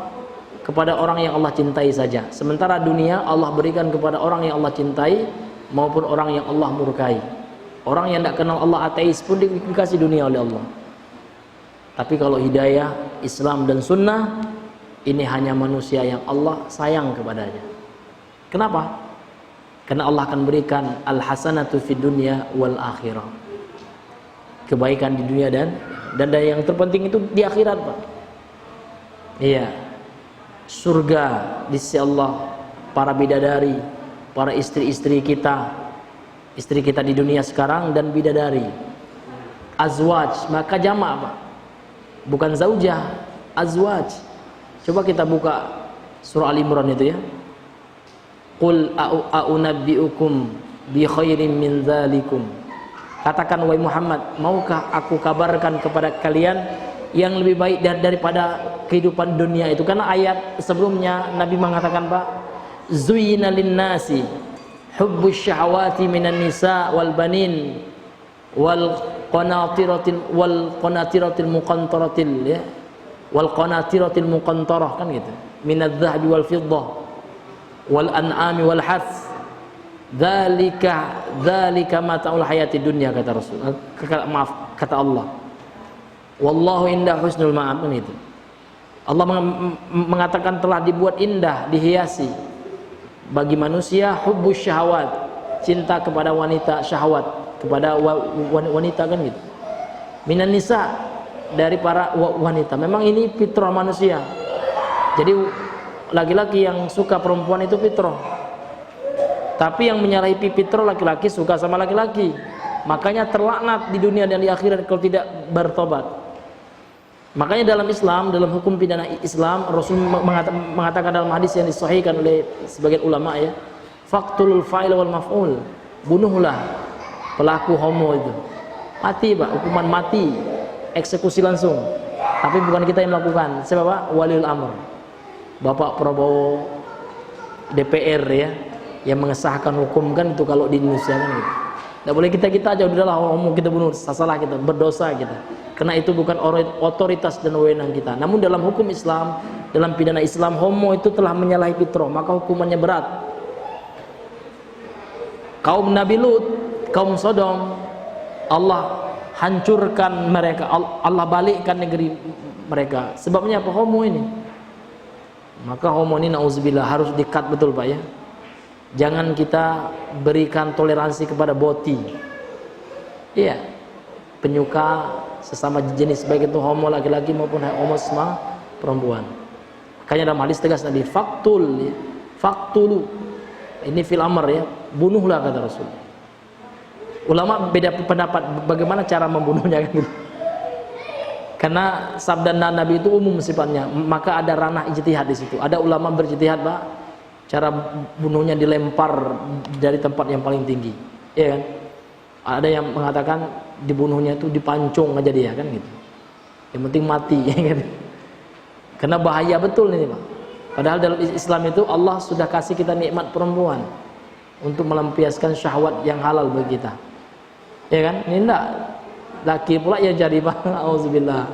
kepada orang yang Allah cintai saja. Sementara dunia Allah berikan kepada orang yang Allah cintai maupun orang yang Allah murkai. Orang yang tidak kenal Allah, ateis pun dikasih dunia oleh Allah. Tapi kalau hidayah, Islam dan sunnah, ini hanya manusia yang Allah sayang kepadanya. Kenapa? Karena Allah akan berikan al-hasanatu fid dunya wal akhirah. Kebaikan di dunia dan yang terpenting itu di akhirat Pak. Iya. Surga di sisi Allah, para bidadari, para istri-istri kita, istri kita di dunia sekarang dan bidadari. Azwaj, maka jamak Pak, bukan zaujah, azwaj. Coba kita buka surah Al-Imran itu ya. Qul a'unabbi'ukum bi khairin min dzalikum. Katakan wahai Muhammad, maukah aku kabarkan kepada kalian yang lebih baik daripada kehidupan dunia itu? Karena ayat sebelumnya Nabi mengatakan Pak, zuyyina lin-nasi hubbus syahawati minan nisa wal banin wal qanatiratil muqantaratil ya, wal qanatiratil muqantarah, kan gitu, minadz zahabi wal fiddah wal an'ami wal harth, dzalika mata'ul hayati dunya, kata Rasul. Kata Allah, wallahu indah husnul ma'ab, kan itu. Allah mengatakan telah dibuat indah, dihiasi bagi manusia hubbus syahwat, cinta kepada wanita, syahwat kepada wanita kan gitu. Minan nisa, dari para wanita. Memang ini fitrah manusia. Jadi laki-laki yang suka perempuan itu fitrah. Tapi yang menyalahi fitrah laki-laki suka sama laki-laki. Makanya terlaknat di dunia dan di akhirat kalau tidak bertobat. Makanya dalam Islam, dalam hukum pidana Islam, Rasul mengatakan dalam hadis yang disahihkan oleh sebagian ulama ya, faqtulul fa'il wal maf'ul. Bunuhlah pelaku homo itu. Mati, Pak, hukuman mati. Eksekusi langsung. Tapi bukan kita yang melakukan. Siapa, Pak? Waliul amr. Bapak Prabowo, DPR ya, yang mengesahkan hukum kan itu kalau di Indonesia kan gitu. Tidak boleh kita aja udahlah homo kita bunuh, salah kita, berdosa kita. Karena itu bukan otoritas dan wewenang kita. Namun dalam hukum Islam, dalam pidana Islam, homo itu telah menyalahi fitrah, maka hukumannya berat. Kaum Nabi Lut, kaum Sodom, Allah hancurkan mereka, Allah balikkan negeri mereka. Sebabnya apa? Homo ini. Maka homo ini nauzubillah harus di-cut betul, Pak ya. Jangan kita berikan toleransi kepada boti. Iya. Penyuka sesama jenis, baik itu homo laki-laki maupun homo sesama perempuan. Makanya dalam hadis tegas Nabi, faktul, ya. Faktulu. Ini fil amr ya, bunuhlah kata Rasul. Ulama beda pendapat bagaimana cara membunuhnya kan gitu. Karena sabda Nabi itu umum sifatnya, maka ada ranah ijtihad di situ. Ada ulama berijtihad, Pak, cara bunuhnya dilempar dari tempat yang paling tinggi, ya kan? Ada yang mengatakan dibunuhnya itu dipancung aja dia kan gitu. Yang penting mati, ya kan? Karena bahaya betul ini, Pak. Padahal dalam Islam itu Allah sudah kasih kita nikmat perempuan untuk melampiaskan syahwat yang halal bagi kita. Ya kan? Ini enggak laki pula ya jadi, Pak. Auzubillah.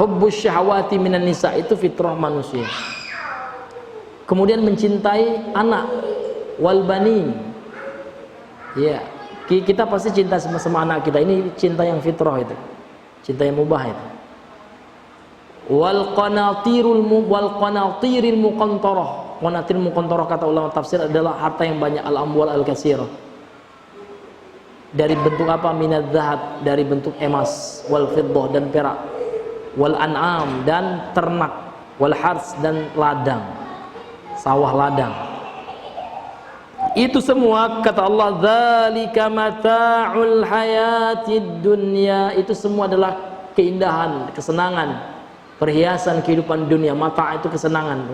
Hubbus syahwati minan nisa itu fitrah manusia. Kemudian mencintai anak wal banin. Ya, kita pasti cinta sama anak kita. Ini cinta yang fitrah itu. Cinta yang mubah itu. Wal qanatiril muqantarah. Qanatir muqantarah kata ulama tafsir adalah harta yang banyak, al amwal al katsirah. Dari bentuk apa? Minadz zahab, dari bentuk emas, wal fiddah dan perak, wal an'am dan ternak, wal hars dan ladang, sawah ladang. Itu semua kata Allah, dzalika mata'ul hayatid dunya. Itu semua adalah keindahan, kesenangan, perhiasan kehidupan dunia. Mata' itu kesenangan.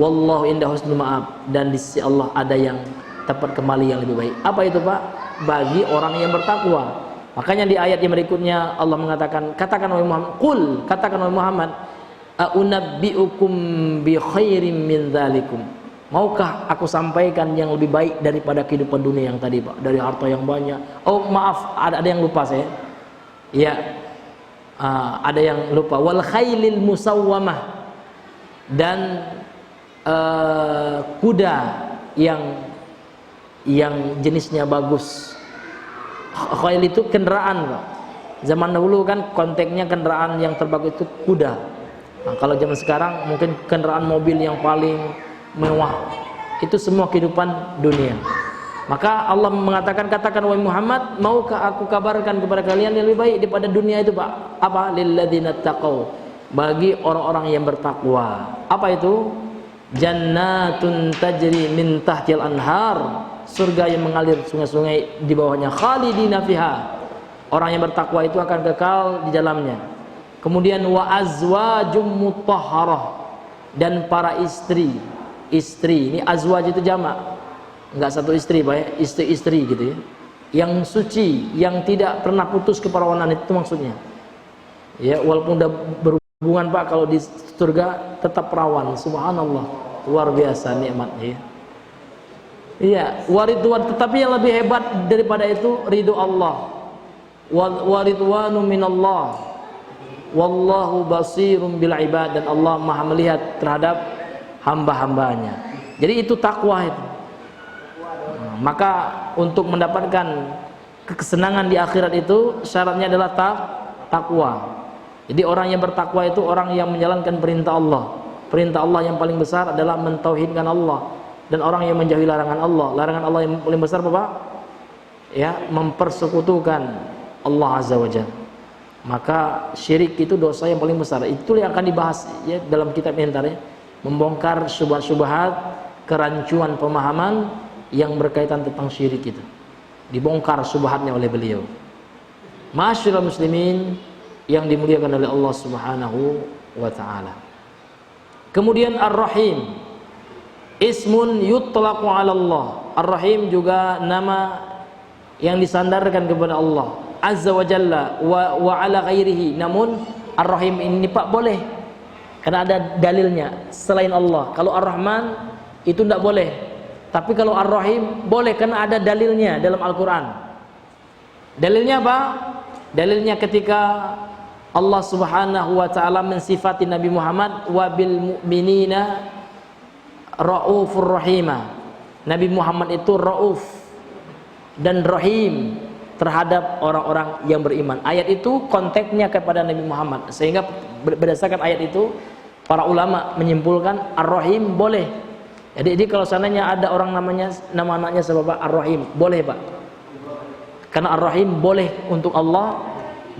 Wallahu inda husnul ma'ab, dan di sisi Allah ada yang tempat kembali yang lebih baik. Apa itu, Pak? Bagi orang yang bertakwa. Makanya di ayat yang berikutnya Allah mengatakan, katakan wahai Muhammad, qul, katakan wahai Muhammad, a'unabbi'ukum bi khairim min dzalikum. Maukah aku sampaikan yang lebih baik daripada kehidupan dunia yang tadi, Pak? Dari harta yang banyak. Oh, maaf, ada yang lupa saya. Ya. Ada yang lupa. Wal khailil musawwamah, dan kuda yang jenisnya bagus. Khail itu kendaraan, Pak. Zaman dahulu kan konteksnya kendaraan yang terbagus itu kuda. Nah, kalau zaman sekarang mungkin kendaraan mobil yang paling mewah. Itu semua kehidupan dunia. Maka Allah mengatakan, katakan wahai Muhammad, maukah aku kabarkan kepada kalian yang lebih baik daripada dunia itu, Pak? Apa? Lilladzina taqaw, bagi orang-orang yang bertakwa. Apa itu? Jannatun tajri min tahtil anhar, surga yang mengalir sungai-sungai di bawahnya, khalidina fiha. Orang yang bertakwa itu akan kekal di dalamnya. Kemudian wa azwajum mutahharah, dan para istri. Istri, ini azwaj itu jamak, enggak satu istri, Pak ya, istri-istri gitu ya, yang suci, yang tidak pernah putus keperawanan, itu maksudnya ya. Walaupun udah berhubungan, Pak, kalau di surga tetap perawan. Subhanallah, luar biasa nikmatnya ya. Iya, waridwan, tetapi yang lebih hebat daripada itu ridho Allah. Waridwanu minallah, wallahu basirun bil ibad, dan Allah Maha melihat terhadap hamba-hambanya. Jadi itu takwa itu. Maka untuk mendapatkan kesenangan di akhirat itu syaratnya adalah takwa. Jadi orang yang bertakwa itu orang yang menjalankan perintah Allah, perintah Allah yang paling besar adalah mentauhidkan Allah, dan orang yang menjauhi larangan Allah. Larangan Allah yang paling besar apa, Pak? Ya, mempersekutukan Allah Azza wa Jalla. Maka syirik itu dosa yang paling besar. Itu yang akan dibahas ya dalam kitab ini ntar ya. Membongkar syubhat-syubhat, kerancuan pemahaman yang berkaitan tentang syirik itu. Dibongkar syubhatnya oleh beliau. Ma'asyiral muslimin yang dimuliakan oleh Allah Subhanahu wa taala. Kemudian Ar-Rahim, ismun yutlaqu 'ala Allah. Ar-Rahim juga nama yang disandarkan kepada Allah Azza wa Jalla wa 'ala ghairihi. Namun Ar-Rahim ini Pak boleh karena ada dalilnya selain Allah. Kalau Ar-Rahman itu tidak boleh. Tapi kalau Ar-Rahim boleh karena ada dalilnya dalam Al-Qur'an. Dalilnya apa? Dalilnya ketika Allah Subhanahu wa taala mensifati Nabi Muhammad wa bil mu'minina raufur rahima. Nabi Muhammad itu rauf dan rahim terhadap orang-orang yang beriman. Ayat itu konteksnya kepada Nabi Muhammad, sehingga berdasarkan ayat itu para ulama menyimpulkan Ar-Rahim boleh. Jadi kalau seandainya ada orang nama anaknya sebab Ar-Rahim, boleh Pak. Karena Ar-Rahim boleh untuk Allah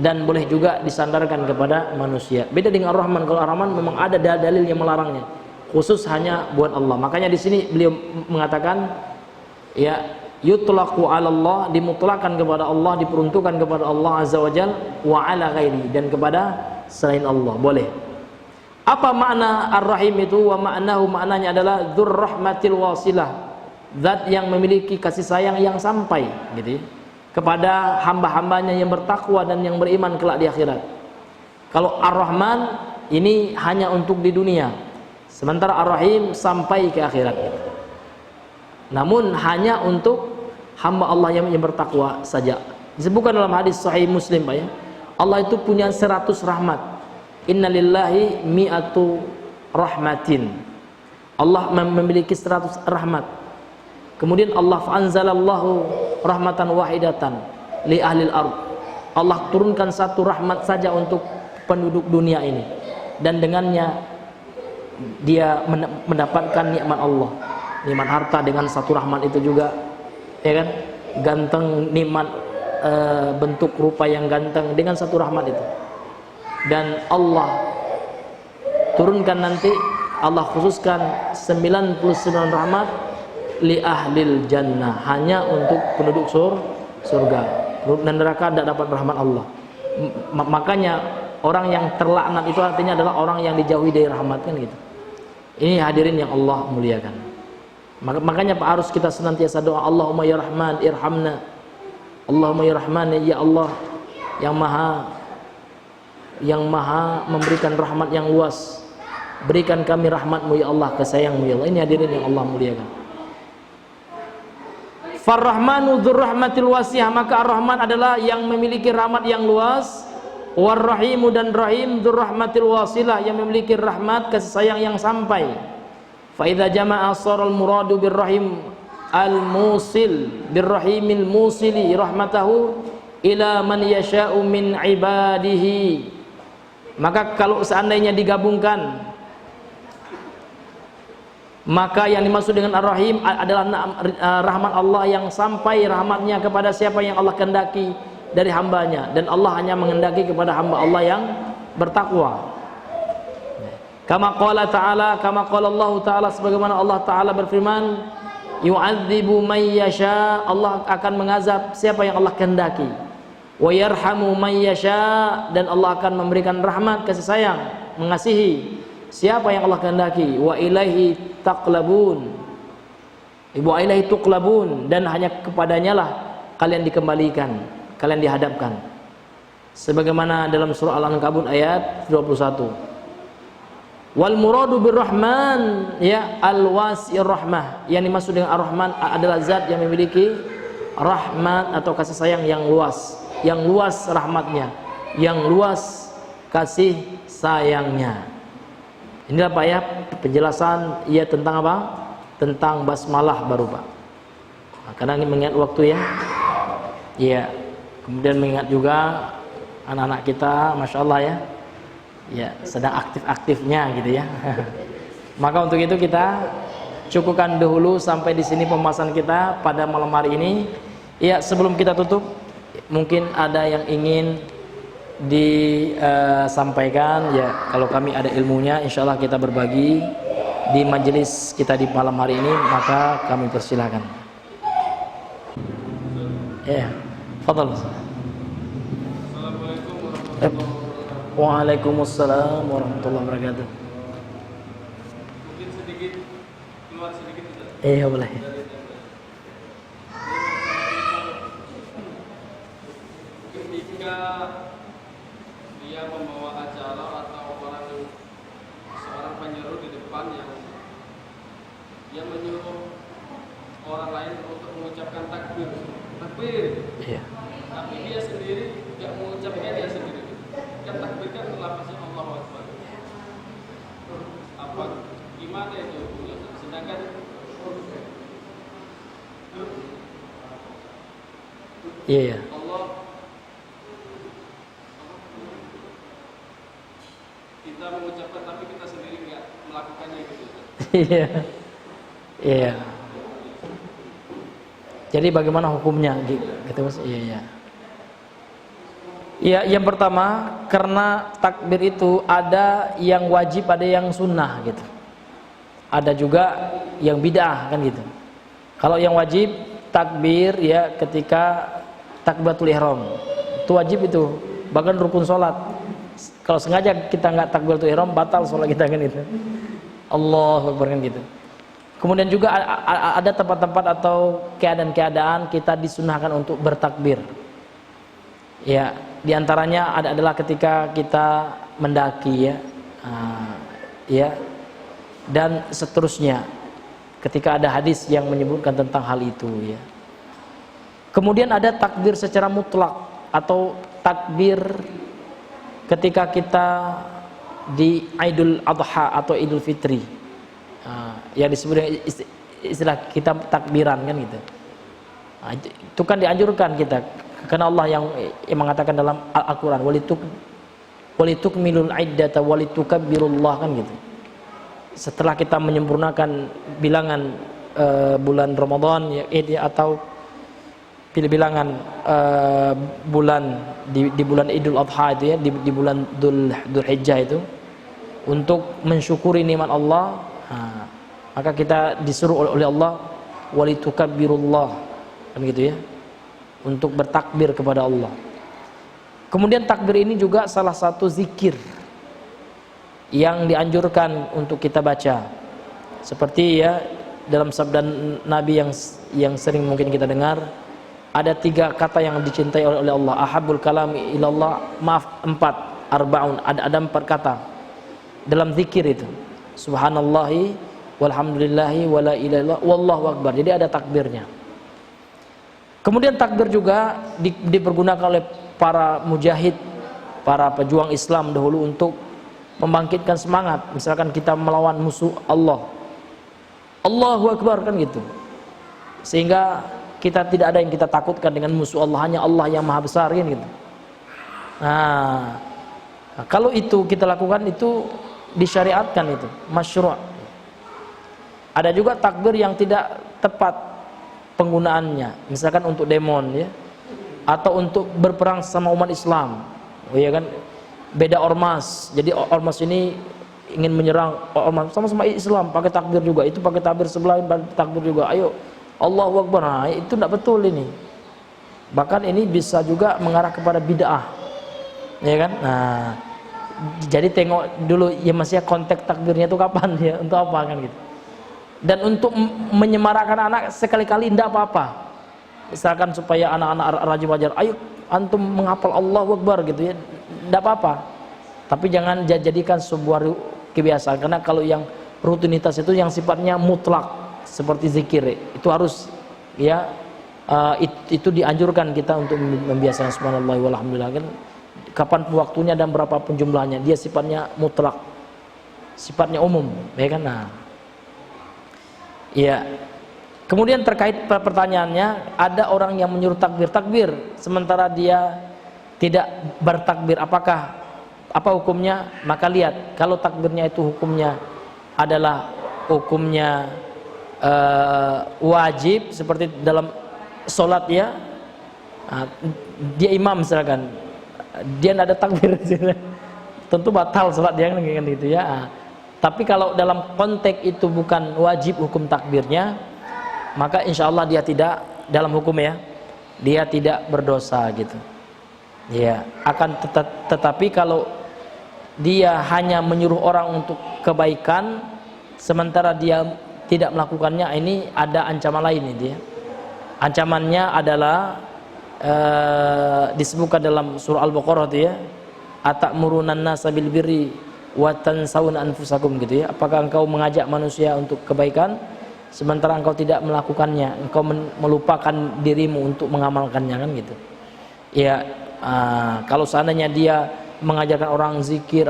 dan boleh juga disandarkan kepada manusia. Beda dengan Ar-Rahman. Kalau Ar-Rahman memang ada dalil yang melarangnya, khusus hanya buat Allah. Makanya di sini beliau mengatakan ya yutlaqu 'ala Allah, dimutlakan kepada Allah, diperuntukkan kepada Allah Azza wa Jalla wa 'ala ghairi, dan kepada selain Allah boleh. Apa makna Ar-Rahim itu? Wa ma'nahu, maknanya adalah dzur rahmatil wasilah, zat yang memiliki kasih sayang yang sampai gitu ya, kepada hamba-hambanya yang bertakwa dan yang beriman kelak di akhirat. Kalau Ar-Rahman ini hanya untuk di dunia, sementara Ar-Rahim sampai ke akhirat. Namun hanya untuk hamba Allah yang bertakwa saja. Disebutkan dalam hadis Sahih Muslim Pak ya, Allah itu punya 100 rahmat. Innalillahi mi'atu rahmatin. Allah memiliki 100 rahmat. Kemudian Allah anzalallahu rahmatan wahidatan li ahlil ard. Allah turunkan satu rahmat saja untuk penduduk dunia ini, dan dengannya dia mendapatkan nikmat Allah, nikmat harta dengan satu rahmat itu juga, ya kan? Ganteng, nikmat bentuk rupa yang ganteng dengan satu rahmat itu. Dan Allah turunkan nanti, Allah khususkan 99 rahmat li ahlil jannah, hanya untuk penduduk surga. Dan neraka tidak dapat rahmat Allah. Makanya orang yang terlaknat itu artinya adalah orang yang dijauhi dari rahmat, kan gitu. Ini hadirin yang Allah muliakan. Makanya Pak, harus kita senantiasa doa, Allahumma ya Rahman irhamna. Allahumma ya Rahman, ya Allah yang maha memberikan rahmat yang luas, berikan kami rahmatmu ya Allah, kesayangmu ya Allah. Ini hadirin yang Allah muliakan. Farrahmanu dzurrahmatil wasiyah, maka Ar-Rahman adalah yang memiliki rahmat yang luas. Warrahimu, dan Rahim dzurrahmatil wasilah, yang memiliki rahmat kasih sayang yang sampai. Fa idza jama'a saral muradu birrahim al-musil birrahimil musili rahmatahu ila man yasha'u min ibadihi. Maka kalau seandainya digabungkan, maka yang dimaksud dengan Ar-Rahim adalah rahmat Allah yang sampai rahmatnya kepada siapa yang Allah kehendaki dari hambanya, dan Allah hanya menghendaki kepada hamba Allah yang bertakwa. Kama qala ta'ala, kama qala Allah ta'ala, sebagaimana Allah ta'ala berfirman, yu'adzibu may yasha, Allah akan mengazab siapa yang Allah kehendaki. Wa yarhamu may yasha, dan Allah akan memberikan rahmat kasih sayang, mengasihi siapa yang Allah kehendaki. Wa ilaihi taqlabun, wa ilaihi tuqlabun, dan hanya kepadanya lah kalian dikembalikan, kalian dihadapkan. Sebagaimana dalam surah Al-Ankabut ayat 21. Wal muradu birrahman ya al-wasi'ir rahmah, yang dimaksud dengan Ar-Rahman adalah zat yang memiliki rahmat atau kasih sayang yang luas, yang luas rahmatnya, yang luas kasih sayangnya. Inilah Pak ya penjelasan ya tentang apa? Tentang basmalah baru Pak. Nah, karena ini mengingat waktu ya. Iya. Kemudian mengingat juga anak-anak kita, masya Allah ya. Ya sedang aktif-aktifnya gitu ya. Maka untuk itu kita cukupkan dahulu sampai di sini pembahasan kita pada malam hari ini. Ya, sebelum kita tutup, mungkin ada yang ingin disampaikan. Ya, kalau kami ada ilmunya, insya Allah kita berbagi di majelis kita di malam hari ini, maka kami persilahkan. Ya, fadhal. Assalamualaikum warahmatullahi wabarakatuh. Waalaikumsalam warahmatullahi wabarakatuh. Mungkin sedikit keluar sedikit Ustaz. Iya boleh. Ketika dia membawa acara atau seorang penyeru di depan yang menyuruh orang lain untuk mengucapkan takbir, Iya. tapi dia sendiri tidak mengucapkan dia sendiri. Kan takbir kan lafaznya Allahu Akbar. Apa gimana itu? Sedangkan Iya. Allah kita mengucapkan tapi kita sendiri nggak melakukannya gitu. Iya. Iya. Jadi bagaimana hukumnya gitu Mas? Iya, iya. Ya, yang pertama karena takbir itu ada yang wajib, ada yang sunnah gitu. Ada juga yang bid'ah kan gitu. Kalau yang wajib takbir ya ketika takbiratul ihram. Itu wajib itu, bahkan rukun salat. Kalau sengaja kita nggak takbiratul ihram batal salat kita kan gitu. Allahu Akbar kan gitu. Kemudian juga ada tempat-tempat atau keadaan-keadaan kita disunahkan untuk bertakbir. Ya, diantaranya adalah ketika kita mendaki ya, ya, dan seterusnya. Ketika ada hadis yang menyebutkan tentang hal itu ya. Kemudian ada takbir secara mutlak atau takbir ketika kita di Idul Adha atau Idul Fitri. Yang disebut istilah kita takbiran kan gitu. Itu kan dianjurkan kita karena Allah yang mengatakan dalam Al-Qur'an walitukmilul iddata walitukabbirullah kan gitu. Setelah kita menyempurnakan bilangan bulan Ramadan ya, atau bilangan bulan di bulan Idul Adha itu ya, di bulan Dzulhijjah itu untuk mensyukuri nikmat Allah. Maka kita disuruh oleh Allah walitukabbirullah kan gitu ya, untuk bertakbir kepada Allah. Kemudian takbir ini juga salah satu zikir yang dianjurkan untuk kita baca. Seperti ya dalam sabda Nabi yang sering mungkin kita dengar, ada 3 kata yang dicintai oleh Allah. Ahabbul kalami ilallah, maaf 4, arbaun, ada 4 kata dalam zikir itu. Subhanallahi walhamdulillahi wala ilaha illallah wallahu akbar. Jadi ada takbirnya. Kemudian takbir juga dipergunakan oleh para mujahid, para pejuang Islam dahulu untuk membangkitkan semangat. Misalkan kita melawan musuh Allah, Allahu akbar kan gitu. Sehingga kita tidak ada yang kita takutkan dengan musuh Allah, hanya Allah yang maha besar kan gitu. Nah, kalau itu kita lakukan itu disyariatkan, itu masyru'. Ada juga takbir yang tidak tepat penggunaannya, misalkan untuk demon ya, atau untuk berperang sama umat Islam. Oh ya kan, beda ormas. Jadi ormas ini ingin menyerang ormas sama-sama Islam, pakai takbir juga. Itu pakai takbir sebelah, takbir juga. Ayo Allahu Akbar. Nah, itu tidak betul ini. Bahkan ini bisa juga mengarah kepada bid'ah. Ya kan? Nah, jadi tengok dulu ya Mas ya, konteks takbirnya itu kapan ya, untuk apa kan gitu. Dan untuk menyemarakkan anak sekali-kali tidak apa-apa. Misalkan supaya anak-anak rajin belajar, ayo antum menghafal Allahu Akbar gitu ya, tidak apa-apa. Tapi jangan jadikan sebuah kebiasaan, karena kalau yang rutinitas itu yang sifatnya mutlak seperti zikir itu harus ya, itu dianjurkan kita untuk membiasakan subhanallah walhamdulillah kan, kapan waktunya dan berapapun jumlahnya, dia sifatnya mutlak, sifatnya umum ya kan. Nah ya, kemudian terkait pertanyaannya, ada orang yang menyuruh takbir sementara dia tidak bertakbir, apa hukumnya? Maka lihat, kalau takbirnya itu hukumnya adalah hukumnya wajib seperti dalam sholat ya, dia imam misalkan, dia tidak ada takbir tentu batal sholat dia kan gitu ya. Tapi kalau dalam konteks itu bukan wajib hukum takbirnya, maka insya Allah dia tidak, dalam hukum ya, dia tidak berdosa gitu ya. Tetapi kalau dia hanya menyuruh orang untuk kebaikan sementara dia tidak melakukannya, ini ada ancaman lain ini ya. Ancamannya adalah disebutkan dalam surah Al-Baqarah itu ya, atamuruna an-nasa bil birri wa tansawna anfusakum gitu ya. Apakah engkau mengajak manusia untuk kebaikan sementara engkau tidak melakukannya, engkau melupakan dirimu untuk mengamalkannya kan gitu ya. Kalau seandainya dia mengajarkan orang zikir,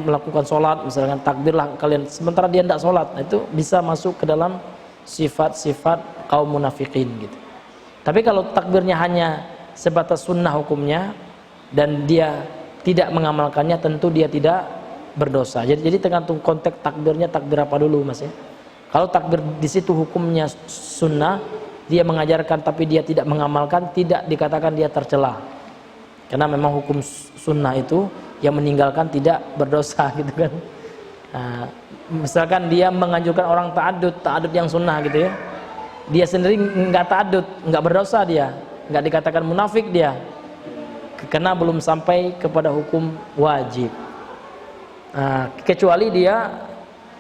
melakukan sholat, misalkan takbirlah kalian, sementara dia tidak sholat, itu bisa masuk ke dalam sifat-sifat kaum munafikin gitu. Tapi kalau takbirnya hanya sebatas sunnah hukumnya dan dia tidak mengamalkannya, tentu dia tidak berdosa. Jadi tergantung konteks takbirnya, takbir apa dulu mas ya. Kalau takbir di situ hukumnya sunnah, dia mengajarkan tapi dia tidak mengamalkan, tidak dikatakan dia tercela. Karena memang hukum sunnah itu yang meninggalkan tidak berdosa gitu kan. Misalkan dia menganjurkan orang ta'adud yang sunnah gitu ya, dia sendiri nggak ta'adud, nggak berdosa, dia nggak dikatakan munafik dia, karena belum sampai kepada hukum wajib. Kecuali dia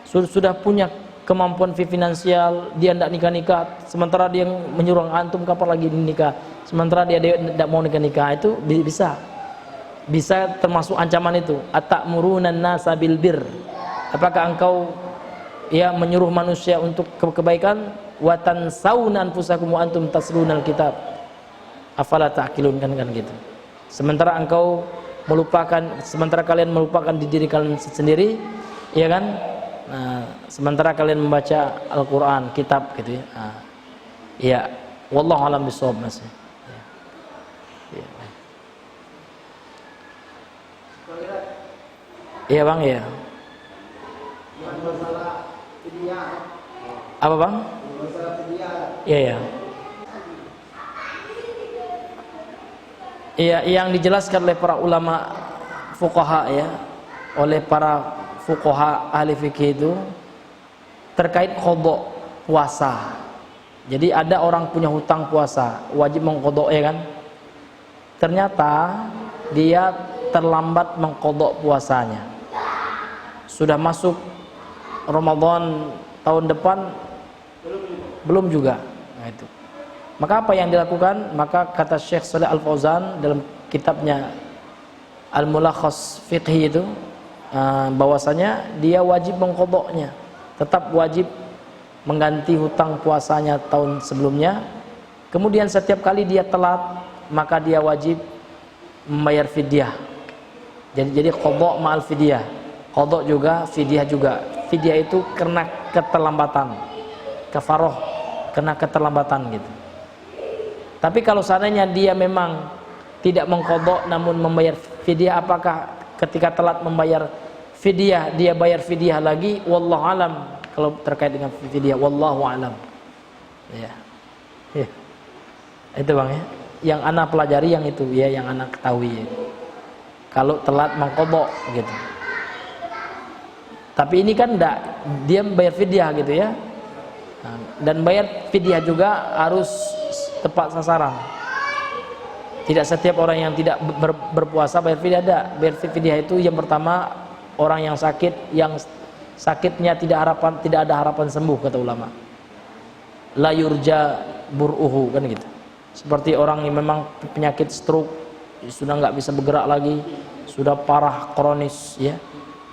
sudah punya kemampuan finansial, dia tidak nikah, sementara dia menyuruh antum kapan lagi nikah, sementara dia tidak mau nikah, itu bisa termasuk ancaman itu. Atamuruna an-nasa bil bir, apakah engkau ya menyuruh manusia untuk kebaikan, wa tansawna anfusakum wa antum taslunal kitab afala ta'qilun kan gitu. Sementara kalian melupakan di diri kalian sendiri ya kan. Sementara kalian membaca Al-Quran, kitab gitu ya. Ya, wallahu alam bishawab mas. Iya bang ya. Apa bang? Iya ya. Iya, yang dijelaskan oleh para ulama fuqaha ya, oleh para fuqaha ahli fikih itu terkait qadha puasa. Jadi ada orang punya hutang puasa, wajib mengqadha ya kan. Ternyata dia terlambat mengqadha puasanya. Sudah masuk Ramadan tahun depan belum juga. Nah, itu. Maka apa yang dilakukan? Maka kata Syekh Shalih Al Fauzan dalam kitabnya Al-Mulakhas Fiqhi itu, bahwasanya dia wajib mengqadhanya, tetap wajib mengganti hutang puasanya tahun sebelumnya. Kemudian setiap kali dia telat, maka dia wajib membayar fidyah. Jadi qadha ma'al fidyah. Qadha juga, fidyah juga. Fidyah itu karena keterlambatan, kafaroh karena keterlambatan gitu. Tapi kalau seandainya dia memang tidak mengqadha namun membayar fidyah, apakah ketika telat membayar fidyah dia bayar fidyah lagi? Wallahu alam. Kalau terkait dengan fidyah, wallahu alam. Ya. Itu bang ya. Yang anak pelajari yang itu ya, yang anak ketahui. Ya. Kalau telat mengqadha gitu. Tapi ini kan enggak, dia bayar fidyah gitu ya. Dan bayar fidyah juga harus tepat sasaran. Tidak setiap orang yang tidak berpuasa bayar fidyah, ada. Bayar fidyah itu yang pertama orang yang sakit, yang sakitnya tidak ada harapan sembuh kata ulama. La yurja bur'uhu kan gitu. Seperti orang yang memang penyakit stroke, sudah nggak bisa bergerak lagi, sudah parah kronis ya.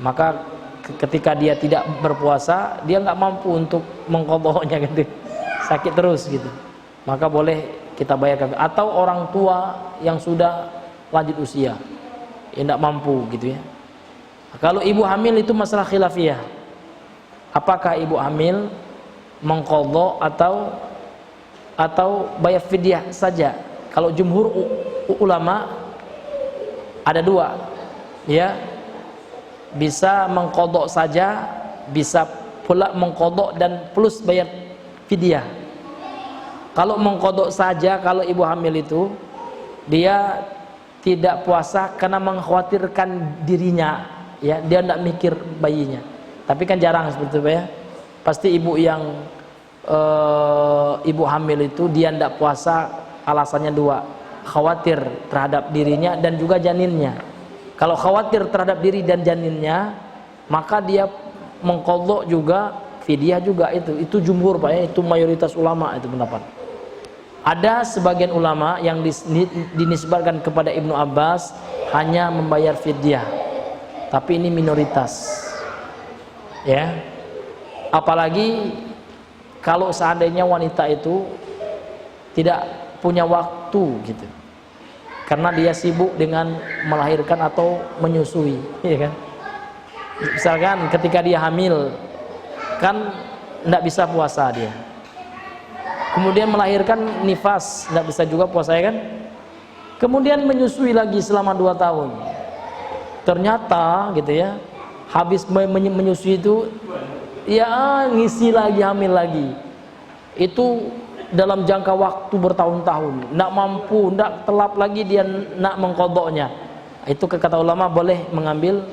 Maka ketika dia tidak berpuasa, dia nggak mampu untuk mengqadhanya gitu. Sakit terus gitu. Maka boleh kita bayarkan. Atau orang tua yang sudah lanjut usia, yang tidak mampu gitu ya. Kalau ibu hamil itu masalah khilafiyah. Apakah ibu hamil mengqadha atau bayar fidyah saja? Kalau jumhur ulama ada dua, ya, bisa mengqadha saja, bisa pula mengkodok dan plus bayar fidyah. Kalau mengkodok saja, kalau ibu hamil itu dia tidak puasa karena mengkhawatirkan dirinya, ya, dia tidak mikir bayinya. Tapi kan jarang seperti itu ya. Pasti ibu yang ibu hamil itu dia tidak puasa alasannya dua, khawatir terhadap dirinya dan juga janinnya. Kalau khawatir terhadap diri dan janinnya, maka dia mengqadha juga, fidyah juga. Itu jumhur Pak ya, itu mayoritas ulama itu pendapat. Ada sebagian ulama yang dinisbatkan kepada Ibnu Abbas hanya membayar fidyah, tapi ini minoritas ya. Apalagi kalau seandainya wanita itu tidak punya waktu gitu, karena dia sibuk dengan melahirkan atau menyusui, ya kan. Misalkan ketika dia hamil kan tidak bisa puasa dia, kemudian melahirkan nifas, tidak bisa juga puasa, ya kan. Kemudian menyusui lagi selama 2 tahun, ternyata gitu ya, habis menyusui itu ya ngisi lagi, hamil lagi. Itu dalam jangka waktu bertahun-tahun, tidak mampu, tidak telap lagi dia nak mengqadhanya. Itu kata ulama boleh mengambil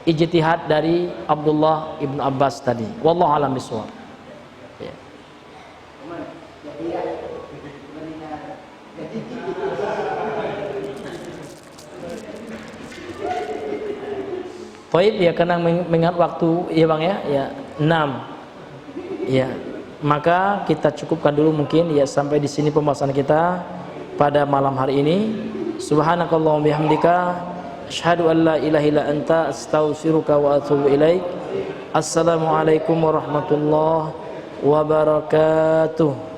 ijtihad dari Abdullah ibn Abbas tadi. Wallahu a'lam bishawab. Ya. Baik ya, karena mengingat waktu ya Bang ya, ya 6. Ya. Maka kita cukupkan dulu mungkin ya, sampai di sini pembahasan kita pada malam hari ini. Subhanakallahumma bihamdika asyhadu an la ilaha illa anta astaghfiruka wa atubu ilaik. Assalamualaikum warahmatullahi wabarakatuh.